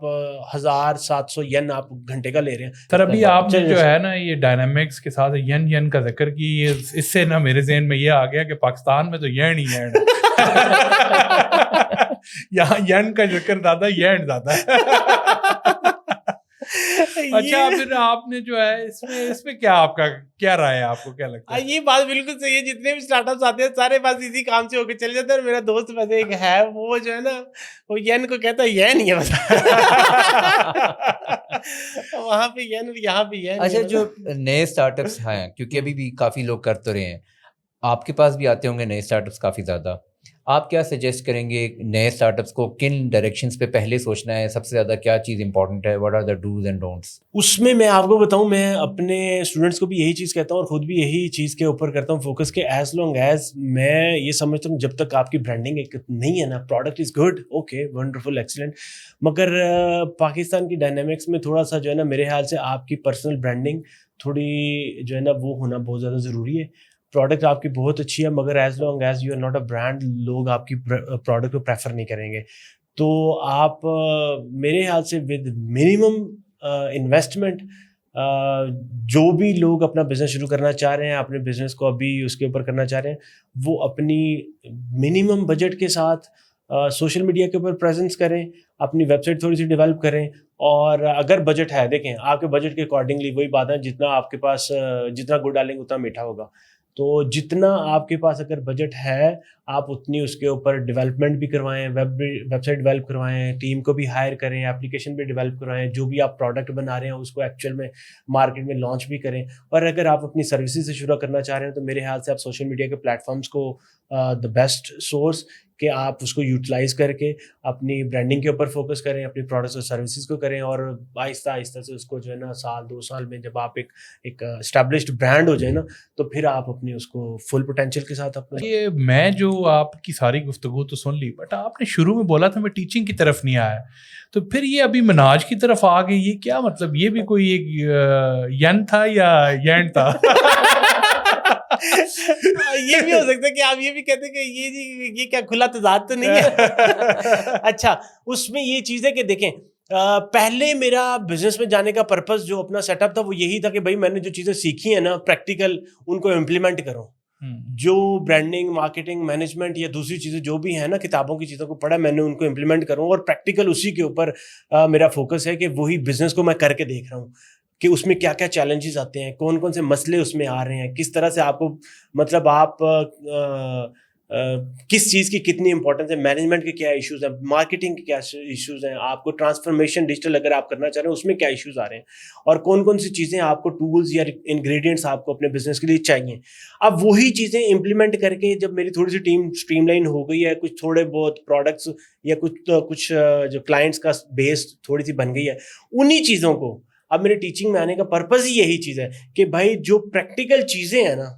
1700 ین آپ گھنٹے کا لے رہے ہیں. سر ابھی آپ نے جو ہے نا یہ ڈائنامکس کے ساتھ ین کا ذکر کی, اس سے نا میرے ذہن میں یہ آ گیا کہ پاکستان میں تو ین ہی ین یہاں ین کا ذکر زیادہ, ین زیادہ ہے. اچھا پھر آپ نے جو ہے اس میں کیا آپ کا کیا رائے ہے, آپ کو کیا لگتا ہے؟ یہ بات بالکل صحیح ہے, جتنے بھی اسٹارٹ اپس آتے ہیں سارے بس اسی کام سے ہو کے چلے جاتے ہیں. اور میرا دوست ویسے ایک ہے, وہ جو ہے نا وہ ین کو کہتا ہے ین ہی ہے بس. وہاں پہ ین اور یہاں پہ ین. اچھا جو نئے اسٹارٹ اپس ہیں, کیونکہ ابھی بھی کافی لوگ کر تو رہے ہیں, آپ کے پاس بھی آتے ہوں گے نئے اسٹارٹ اپس کافی زیادہ, آپ کیا سجیسٹ کریں گے نئے اسٹارٹ اپس کو, کن ڈائریکشنز پہ پہلے سوچنا ہے, سب سے زیادہ کیا چیز امپورٹنٹ ہے, what are the dos and don'ts? اس میں آپ کو بتاؤں, میں اپنے اسٹوڈنٹس کو بھی یہی چیز کہتا ہوں اور خود بھی یہی چیز کے اوپر کرتا ہوں فوکس, کہ ایز لانگ ایز میں یہ سمجھتا ہوں جب تک آپ کی برانڈنگ ایک نہیں ہے نا, product is good, okay, wonderful, excellent, مگر پاکستان کی ڈائنامکس میں تھوڑا سا جو ہے نا میرے خیال سے آپ کی پرسنل برانڈنگ تھوڑی جو ہے نا وہ ہونا بہت زیادہ ضروری ہے. پروڈکٹ آپ کی بہت اچھی ہے, مگر as long as you are not a brand, لوگ آپ کی پروڈکٹ کو پریفر نہیں کریں گے. تو آپ میرے خیال سے ود منیمم انویسٹمنٹ, جو بھی لوگ اپنا بزنس شروع کرنا چاہ رہے ہیں, اپنے بزنس کو ابھی اس کے اوپر کرنا چاہ رہے ہیں, وہ اپنی منیمم بجٹ کے ساتھ سوشل میڈیا کے اوپر پریزنس کریں, اپنی ویب سائٹ تھوڑی سی ڈیولپ کریں. اور اگر بجٹ ہے, دیکھیں آپ کے بجٹ کے اکارڈنگلی وہی بات ہے, جتنا آپ کے پاس جتنا گڑ ڈالیں گے اتنا میٹھا ہوگا. تو جتنا آپ کے پاس اگر بجٹ ہے, آپ اتنی اس کے اوپر ڈیولپمنٹ بھی کروائیں, ویب سائٹ ڈیولپ کروائیں, ٹیم کو بھی ہائر کریں, اپلیکیشن بھی ڈیولپ کروائیں, جو بھی آپ پروڈکٹ بنا رہے ہیں اس کو ایکچوئل میں مارکیٹ میں لانچ بھی کریں. اور اگر آپ اپنی سروسز سے شروع کرنا چاہ رہے ہیں تو میرے خیال سے آپ سوشل میڈیا کے پلیٹفارمس کو دا بیسٹ سورس کہ آپ اس کو یوٹیلائز کر کے اپنی برانڈنگ کے اوپر فوکس کریں, اپنی پروڈکٹس اور سروسز کو کریں, اور آہستہ آہستہ سے اس کو جو ہے نا 1-2 سال میں جب آپ ایک اسٹیبلشڈ برانڈ ہو جائے نا, تو پھر آپ اپنی اس کو فل پوٹینشیل کے ساتھ اپنا. یہ میں جو آپ کی ساری گفتگو تو سن لی, بٹ آپ نے شروع میں بولا تھا میں ٹیچنگ کی طرف نہیں آیا, تو پھر یہ ابھی مناج کی طرف آ گئی, یہ کیا مطلب, یہ بھی کوئی ایک ین تھا یا ین تھا؟ یہ بھی ہو سکتا ہے کہ آپ یہ بھی کہتے ہیں کہ یہ کیا کھلا تضاد تو نہیں ہے. اچھا, اس میں یہ چیز ہے کہ دیکھیں پہلے میرا بزنس میں جانے کا پرپز جو اپنا سیٹ اپ تھا وہ یہی تھا کہ بھائی میں نے جو چیزیں سیکھی ہیں نا پریکٹیکل ان کو امپلیمنٹ کروں. جو برانڈنگ مارکیٹنگ مینجمنٹ یا دوسری چیزیں جو بھی ہیں نا کتابوں کی چیزوں کو پڑھا میں نے ان کو امپلیمنٹ کروں اور پریکٹیکل اسی کے اوپر میرا فوکس ہے کہ وہی بزنس کو میں کر کے دیکھ رہا ہوں کہ اس میں کیا کیا چیلنجز آتے ہیں, کون کون سے مسئلے اس میں آ رہے ہیں, کس طرح سے آپ کو مطلب آپ کس چیز کی کتنی امپورٹنس ہے, مینجمنٹ کے کیا ایشوز ہیں, مارکیٹنگ کے کیا ایشوز ہیں, آپ کو ٹرانسفارمیشن ڈیجیٹل اگر آپ کرنا چاہ رہے ہیں اس میں کیا ایشوز آ رہے ہیں, اور کون کون سی چیزیں آپ کو ٹولز یا انگریڈینٹس آپ کو اپنے بزنس کے لیے چاہیے. اب وہی چیزیں امپلیمنٹ کر کے جب میری تھوڑی سی ٹیم اسٹریم لائن ہو گئی ہے, کچھ تھوڑے بہت پروڈکٹس یا کچھ جو کلائنٹس کا بیس تھوڑی سی بن گئی ہے, انہی چیزوں کو اب میرے ٹیچنگ میں آنے کا پرپز ہی یہی چیز ہے کہ بھائی جو پریکٹیکل چیزیں ہیں نا,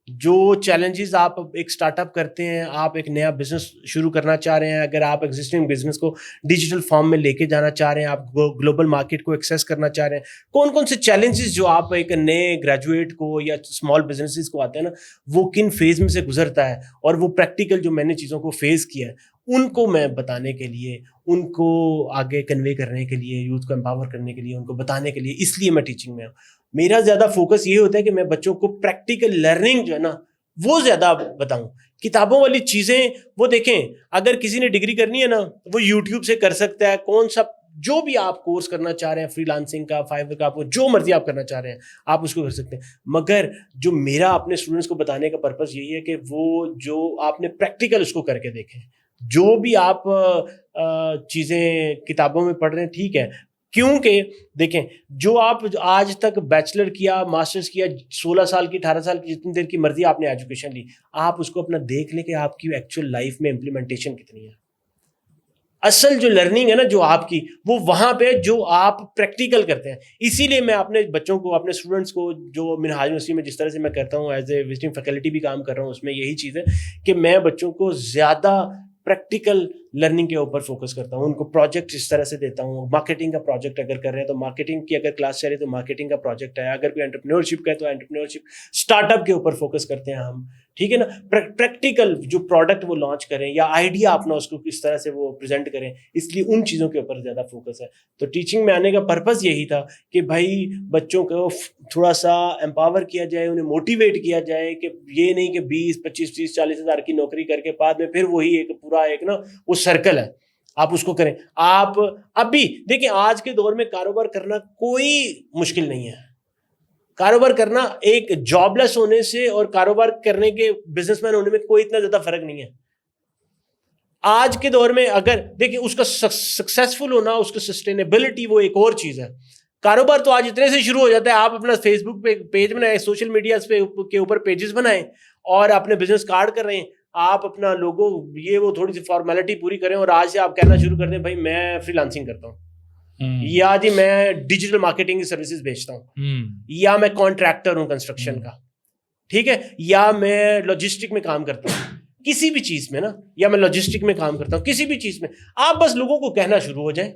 جو چیلنجز آپ ایک اسٹارٹ اپ کرتے ہیں, آپ ایک نیا بزنس شروع کرنا چاہ رہے ہیں, اگر آپ ایگزسٹنگ بزنس کو ڈیجیٹل فارم میں لے کے جانا چاہ رہے ہیں, آپ گلوبل مارکیٹ کو ایکسیس کرنا چاہ رہے ہیں, کون کون سے چیلنجز جو آپ ایک نئے گریجویٹ کو یا اسمال بزنسز کو آتے ہیں نا وہ کن فیز میں سے گزرتا ہے, اور وہ پریکٹیکل جو میں نے چیزوں کو فیس کیا ہے ان کو میں بتانے کے لیے, ان کو آگے کنوے کرنے کے لیے, یوتھ کو امپاور کرنے کے لیے, ان کو بتانے کے لیے, اس لیے میں ٹیچنگ میں ہوں. میرا زیادہ فوکس یہ ہوتا ہے کہ میں بچوں کو پریکٹیکل لرننگ جو ہے نا وہ زیادہ بتاؤں. کتابوں والی چیزیں وہ دیکھیں, اگر کسی نے ڈگری کرنی ہے نا وہ یوٹیوب سے کر سکتا ہے, کون سا جو بھی آپ کورس کرنا چاہ رہے ہیں, فری لانسنگ کا, فائیور کا, آپ کو جو مرضی آپ کرنا چاہ رہے ہیں آپ اس کو کر سکتے ہیں. مگر جو میرا اپنے اسٹوڈنٹس کو بتانے کا پرپز یہی ہے کہ وہ جو آپ نے پریکٹیکل اس کو کر کے دیکھیں. جو بھی آپ چیزیں کتابوں میں پڑھ رہے ہیں ٹھیک ہے, کیونکہ دیکھیں جو آپ آج تک بیچلر کیا, ماسٹرز کیا, 16 سال کی 18 سال کی جتنی دیر کی مرضی آپ نے ایجوکیشن لی, آپ اس کو اپنا دیکھ لیں کہ آپ کی ایکچوئل لائف میں امپلیمنٹیشن کتنی ہے. اصل جو لرننگ ہے نا جو آپ کی وہ وہاں پہ جو آپ پریکٹیکل کرتے ہیں. اسی لیے میں اپنے بچوں کو, اپنے اسٹوڈنٹس کو, جو منہاج یونیورسٹی میں جس طرح سے میں کرتا ہوں ایز اے وزٹنگ فیکلٹی بھی کام کر رہا ہوں, اس میں یہی چیز ہے کہ میں بچوں کو زیادہ پریکٹیکل لرننگ کے اوپر فوکس کرتا ہوں. ان کو پروجیکٹ اس طرح سے دیتا ہوں. مارکیٹنگ کا پروجیکٹ اگر کر رہے ہیں تو مارکیٹنگ کی اگر کلاس چل رہی ہے تو مارکیٹنگ کا پروجیکٹ ہے. اگر کوئی انٹرپرینورشپ کا ہے تو انٹرپرینورشپ اسٹارٹ اپ کے اوپر فوکس کرتے ہیں ہم, ٹھیک ہے نا. پریکٹیکل جو پروڈکٹ وہ لانچ کریں یا آئیڈیا اپنا اس کو کس طرح سے وہ پریزنٹ کریں, اس لیے ان چیزوں کے اوپر زیادہ فوکس ہے. تو ٹیچنگ میں آنے کا پرپز یہی تھا کہ بھائی بچوں کو تھوڑا سا امپاور کیا جائے, انہیں موٹیویٹ کیا جائے کہ یہ نہیں کہ 20 25 30 40 ہزار کی نوکری کر کے بعد میں پھر وہی ایک پورا ایک نا وہ سرکل ہے, آپ اس کو کریں. آپ اب بھی دیکھیں آج کے دور میں کاروبار کرنا کوئی مشکل نہیں ہے. کاروبار کرنا ایک جاب لیس ہونے سے اور کاروبار کرنے کے بزنس مین ہونے میں کوئی اتنا زیادہ فرق نہیں ہے. آج کے دور میں اگر دیکھیں اس کا سکسیسفل ہونا, اس کا سسٹینیبلٹی وہ ایک اور چیز ہے. کاروبار تو آج اتنے سے شروع ہو جاتا ہے, آپ اپنا فیس بک پہ پیج بنائیں, سوشل میڈیا کے اوپر پیجز بنائیں اور اپنے بزنس کارڈ کر رہے ہیں, آپ اپنا لوگو یہ وہ تھوڑی سی فارمیلٹی پوری کریں اور آج سے آپ کہنا شروع کر دیں بھائی میں فری لانسنگ کرتا ہوں, یا جی میں ڈیجیٹل مارکیٹنگ کی سروسز بیچتا ہوں, یا میں کانٹریکٹر ہوں کنسٹرکشن کا, ٹھیک ہے, یا میں لاجسٹک میں کام کرتا ہوں, کسی بھی چیز میں نا, یا میں لاجسٹک میں کام کرتا ہوں, کسی بھی چیز میں آپ بس لوگوں کو کہنا شروع ہو جائیں.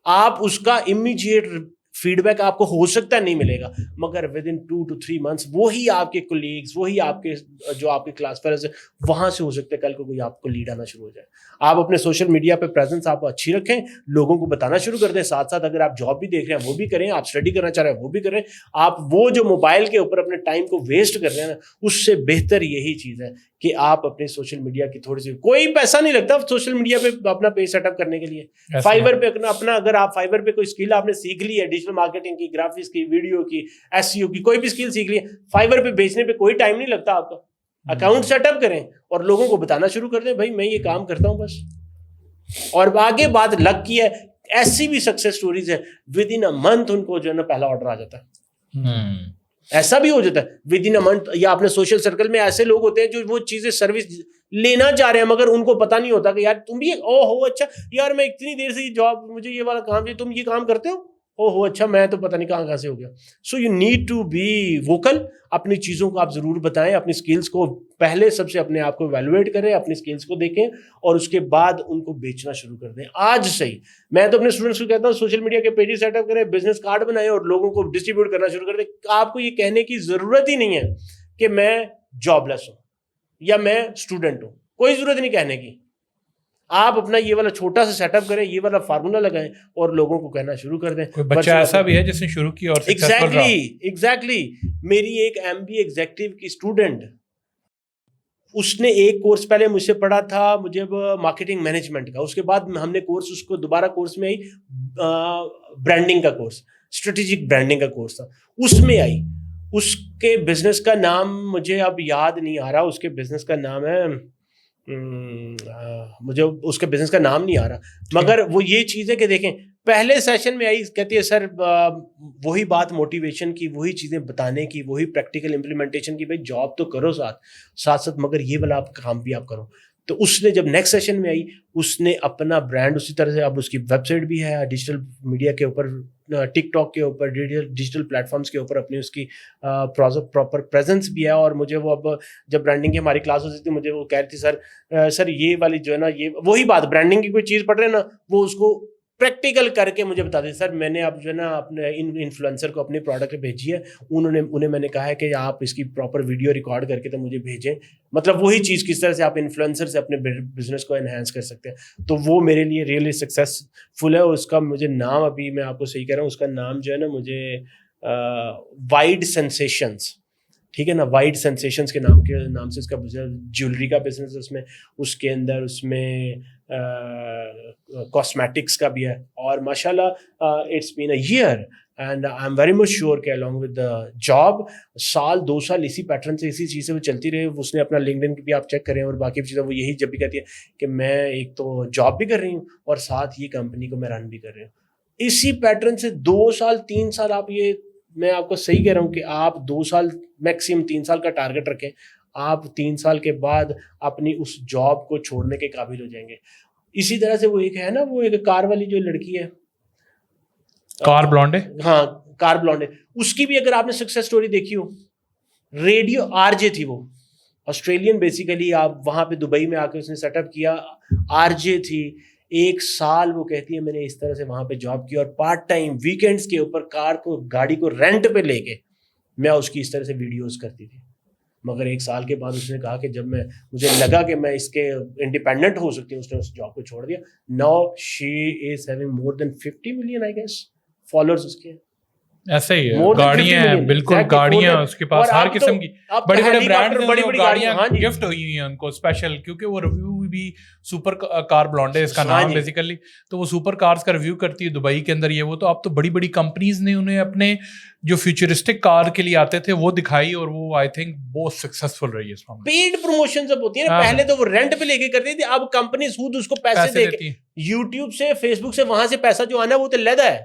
آپ اس کا امیجیٹ فیڈ بیک آپ کو ہو سکتا ہے نہیں ملے گا, مگر ود ان 2 to 3 months وہی آپ کے کولیگز, وہی آپ کے جو آپ کے کلاس فیلوز ہیں وہاں سے ہو سکتا ہے کل کو کوئی آپ کو لیڈ آنا شروع ہو جائے. آپ اپنے سوشل میڈیا پہ پریزنس آپ اچھی رکھیں, لوگوں کو بتانا شروع کر دیں. ساتھ ساتھ اگر آپ جاب بھی دیکھ رہے ہیں وہ بھی کریں, آپ اسٹڈی کرنا چاہ رہے ہیں وہ بھی کریں. آپ وہ جو موبائل کے اوپر اپنے ٹائم کو ویسٹ کر رہے ہیں نا, اس سے بہتر یہی چیز ہے کہ آپ اپنے سوشل میڈیا کی تھوڑی سی, کوئی پیسہ نہیں لگتا سوشل میڈیا پہ اپنا پیج سیٹ اپ کرنے کے لیے. فائیور پہ اپنا اگر آپ فائیور پہ کوئی اسکل آپ نے سیکھ لی ہے, ڈیجیٹل مارکیٹنگ کی, گرافکس کی, ویڈیو کی, SEO کی, کوئی بھی اسکل سیکھ لی ہے, فائیور پہ بیچنے پہ کوئی ٹائم نہیں لگتا آپ کا. اکاؤنٹ سیٹ اپ کریں اور لوگوں کو بتانا شروع کر دیں بھائی میں یہ کام کرتا ہوں بس, اور آگے بات لگ کی ہے. ایسی بھی سکسیس سٹوریز ہے ود ان اے منتھ ان کو جو ہے نا پہلا آرڈر آ جاتا ہے. ایسا بھی ہو جاتا ہے ود ان اے منتھ. یا اپنے سوشل سرکل میں ایسے لوگ ہوتے ہیں جو وہ چیزیں سروس لینا چاہ رہے ہیں مگر ان کو پتا نہیں ہوتا کہ یار تم بھی اچھا یار میں اتنی دیر سے یہ جاب, مجھے یہ والا کام ہے, تم یہ کام کرتے ہو, اچھا میں تو پتہ نہیں کہاں سے ہو گیا. So you need to be vocal. اپنی چیزوں کو آپ ضرور بتائیں, اپنی اسکلس کو پہلے سب سے اپنے آپ کو ایویلویٹ کریں, اپنی اسکلس کو دیکھیں اور اس کے بعد ان کو بیچنا شروع کر دیں. آج سے ہی میں تو اپنے اسٹوڈنٹس کو کہتا ہوں سوشل میڈیا کے پیجز سیٹ اپ کریں, بزنس کارڈ بنائیں اور لوگوں کو ڈسٹریبیوٹ کرنا شروع کر دیں. آپ کو یہ کہنے کی ضرورت ہی نہیں ہے کہ میں جاب لیس ہوں یا میں اسٹوڈنٹ ہوں, کوئی ضرورت نہیں کہنے کی. آپ اپنا یہ والا چھوٹا سا سیٹ اپ کریں, یہ والا فارمولا لگائیں اور لوگوں کو کہنا شروع کر دیں. کوئی بچہ ایسا بھی ہے جس نے شروع کیا اور سکسیسفل رہا؟ ایگزیکٹلی. میری ایک MBA ایگزیکٹو کی اسٹوڈنٹ, اس نے ایک کورس پہلے مجھ سے پڑھا تھا مجھے مارکیٹنگ مینجمنٹ کا, اس کے بعد ہم نے کورس اس کو دوبارہ کورس میں آئی برانڈنگ کا کورس, اسٹریٹجک برانڈنگ کا کورس تھا, اس میں آئی. اس کے بزنس کا نام مجھے اب یاد نہیں آ رہا, اس کے بزنس کا نام ہے, مجھے اس کے بزنس کا نام نہیں آ رہا, مگر وہ یہ چیز ہے کہ دیکھیں پہلے سیشن میں آئی, کہتی ہے سر وہی بات موٹیویشن کی, وہی چیزیں بتانے کی, وہی پریکٹیکل امپلیمنٹیشن کی, بھائی جاب تو کرو ساتھ مگر یہ والا آپ کام بھی آپ کرو. تو اس نے جب نیکسٹ سیشن میں آئی, اس نے اپنا برانڈ اسی طرح سے, اب اس کی ویب سائٹ بھی ہے, ڈیجیٹل میڈیا کے اوپر, ٹک ٹاک کے اوپر, ڈیجیٹل پلیٹ فارمس کے اوپر اپنی اس کی پراپر پریزنس بھی ہے. اور مجھے وہ اب جب برانڈنگ کی ہماری کلاس ہوتی تھی, مجھے وہ کہہ رہی تھی سر یہ والی جو ہے نا, یہ وہی بات برانڈنگ کی کوئی چیز پڑھ رہے ہیں نا, وہ اس کو پریکٹیکل کر کے مجھے بتا دیں. سر میں نے اب جو ہے نا اپنے انفلوئنسر کو اپنے پروڈکٹ بھیجی ہے, انہیں میں نے کہا ہے کہ آپ اس کی پراپر ویڈیو ریکارڈ کر کے تو مجھے بھیجیں. مطلب وہی چیز کس طرح سے آپ انفلوئنسر سے اپنے بزنس کو انہینس کر سکتے ہیں. تو وہ میرے لیے ریئلی سکسیسفل ہے. اس کا مجھے نام ابھی میں آپ کو صحیح کہہ رہا ہوں, اس کا نام جو ہے نا مجھے وائڈ سینسیشنز, ٹھیک ہے نا, وائڈ سینسیشنز کے نام سے اس کا جیولری کا بزنس, اس کے اندر اس میں کاسمیٹکس کا بھی ہے. اور ماشاء اللہ it's been a year and I'm very much sure کہ along with the job, سال 2 سال اسی پیٹرن سے اسی چیز سے وہ چلتی رہی. اس نے اپنا LinkedIn بھی آپ چیک کریں اور باقی چیزیں, وہ یہی جب بھی کہتی ہے کہ میں ایک تو جاب بھی کر رہی ہوں اور ساتھ یہ کمپنی کو میں رن بھی کر رہی ہوں. اسی پیٹرن سے 2 سال 3 سال آپ, یہ میں آپ کو صحیح کہہ رہا ہوں کہ آپ 2 سال میکسیمم 3 سال کا ٹارگیٹ رکھیں, آپ 3 سال کے بعد اپنی اس جاب کو چھوڑنے کے قابل ہو جائیں گے. اسی طرح سے وہ ایک ہے نا, وہ ایک کار والی جو لڑکی ہے, کار بلانڈے, ہاں کار بلانڈے, اس کی بھی اگر آپ نے سکسیس سٹوری دیکھی ہو, ریڈیو RJ تھی وہ, آسٹریلین بیسیکلی. آپ وہاں پہ دبئی میں آ کے اس نے سیٹ اپ کیا, RJ تھی. 1 سال وہ کہتی ہے میں نے اس طرح سے وہاں پہ جاب کی, اور پارٹ ٹائم ویکینڈس کے اوپر گاڑی کو رینٹ پہ لے کے میں اس کی اس طرح سے ویڈیوز کرتی تھی. مگر 1 سال کے بعد اس نے کہا کہ جب مجھے لگا کہ میں اس کے انڈیپینڈنٹ ہو سکتی ہوں, اس نے اس جاب کو چھوڑ دیا. Now she is having more than 50 million I guess followers اس کے. ایسا ہی ہے, گاڑیاں ہیں بالکل, گاڑیاں اس کے پاس ہر قسم کی, بڑے بڑے برانڈ, بڑی بڑی گاڑیاں گفٹ ہوئی ہوئی ہیں ان کو اسپیشل, کیونکہ وہ ریویو بھی سپر کار بلانڈے اس کا نام بیسیکلی, تو وہ سپر کارز کا ریویو کرتی ہے دبئی کے اندر. یہ وہ تو اب تو بڑی بڑی کمپنیز نے انہیں اپنے جو فیوچرسٹک کار کے لیے آتے تھے وہ دکھائی, اور وہ آئی تھنک بہت سکسیسفل رہی ہے اس میں. پیڈ پروموشن جب ہوتی ہے نا, پہلے تو وہ رینٹ پہ لے کے کرتی تھی, اب کمپنیز خود اس کو پیسے دے کے, یوٹیوب سے فیس بک سے وہاں سے پیسہ جو آنا ہے وہ تو لیدا ہے,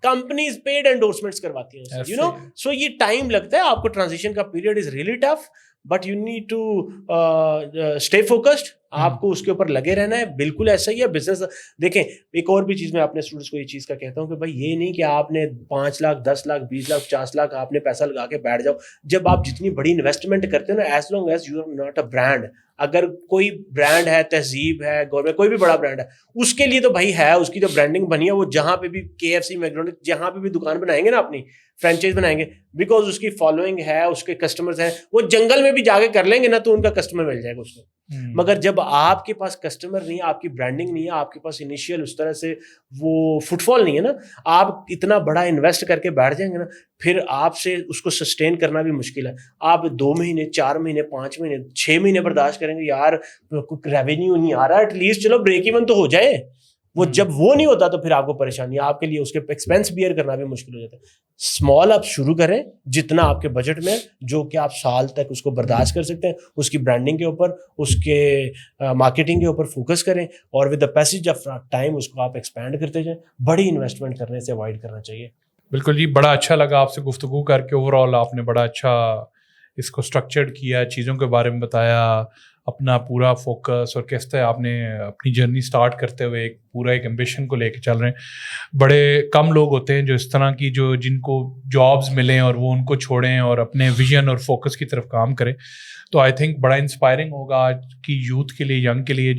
کمپنیز پیڈ انڈورسمنٹس کرواتی ہیں, یو نو. سو یہ ٹائم لگتا ہے آپ کو, ٹرانزیشن کا period is really tough, but you need to stay focused. آپ کو اس کے اوپر لگے رہنا ہے. بالکل ایسا ہی ہے بزنس. دیکھیں ایک اور بھی چیز میں اپنے اسٹوڈنٹس کو یہ چیز کا کہتا ہوں کہ بھائی یہ نہیں کہ آپ نے 5 لاکھ 10 لاکھ 20 لاکھ 50 لاکھ آپ نے پیسہ لگا کے بیٹھ جاؤ. جب آپ جتنی بڑی انویسٹمنٹ کرتے ہو نا, as long as you are not a brand, اگر کوئی برانڈ ہے, تہذیب ہے, گورنمنٹ کوئی بھی بڑا برانڈ ہے, اس کے لیے تو بھائی ہے, اس کی جو برانڈنگ بنی ہے, وہ جہاں پہ بھی KFC میکڈونلڈ جہاں پہ بھی دکان بنائیں گے نا, اپنی فرینچائز بنائیں گے, بیکاز اس کی فالوئنگ ہے, اس کے کسٹمرز ہیں, وہ جنگل میں بھی جا کے کر لیں گے نا تو ان کا کسٹمر مل جائے گا اس کو. مگر جب آپ کے پاس کسٹمر نہیں ہے, آپ کی برانڈنگ نہیں ہے, آپ کے پاس انیشیل اس طرح سے وہ فٹ فال نہیں ہے نا, آپ اتنا بڑا انویسٹ کر کے بیٹھ جائیں گے نا, پھر آپ سے اس کو سسٹین کرنا بھی مشکل ہے. آپ 2 مہینے 4 مہینے 5 مہینے 6 مہینے برداشت کریں گے, یار ریونیو نہیں آ رہا, ایٹ لیسٹ چلو بریک ایون تو ہو جائے. وہ جب وہ نہیں ہوتا تو پھر آپ کو پریشانی, آپ کے لیے اس کے ایکسپینس بیئر کرنا بھی مشکل ہو جاتا ہے. اسمال آپ شروع کریں جتنا آپ کے بجٹ میں, جو کہ آپ سال تک اس کو برداشت کر سکتے ہیں. اس کی برانڈنگ کے اوپر, اس کے مارکیٹنگ کے اوپر فوکس کریں, اور with the passage of time اس کو آپ ایکسپینڈ کرتے جائیں. بڑی انویسٹمنٹ کرنے سے اوائڈ کرنا چاہیے. بالکل جی, بڑا اچھا لگا آپ سے گفتگو کر کے. اوور آل آپ نے بڑا اچھا اس کو اسٹرکچرڈ کیا, چیزوں کے بارے میں بتایا, اپنا پورا فوکس, اور کس طرح آپ نے اپنی جرنی سٹارٹ کرتے ہوئے ایک پورا ایک ایمبیشن کو لے کے چل رہے ہیں. بڑے کم لوگ ہوتے ہیں جو اس طرح کی, جو جن کو جابز ملیں اور وہ ان کو چھوڑیں اور اپنے ویژن اور فوکس کی طرف کام کریں. تو آئی تھنک بڑا انسپائرنگ ہوگا آج کی یوتھ کے لیے, ینگ کے لیے,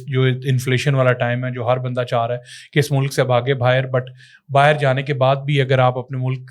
جو انفلیشن والا ٹائم ہے, جو ہر بندہ چاہ رہا ہے کہ اس ملک سے بھاگے باہر, بٹ باہر جانے کے بعد بھی اگر آپ اپنے ملک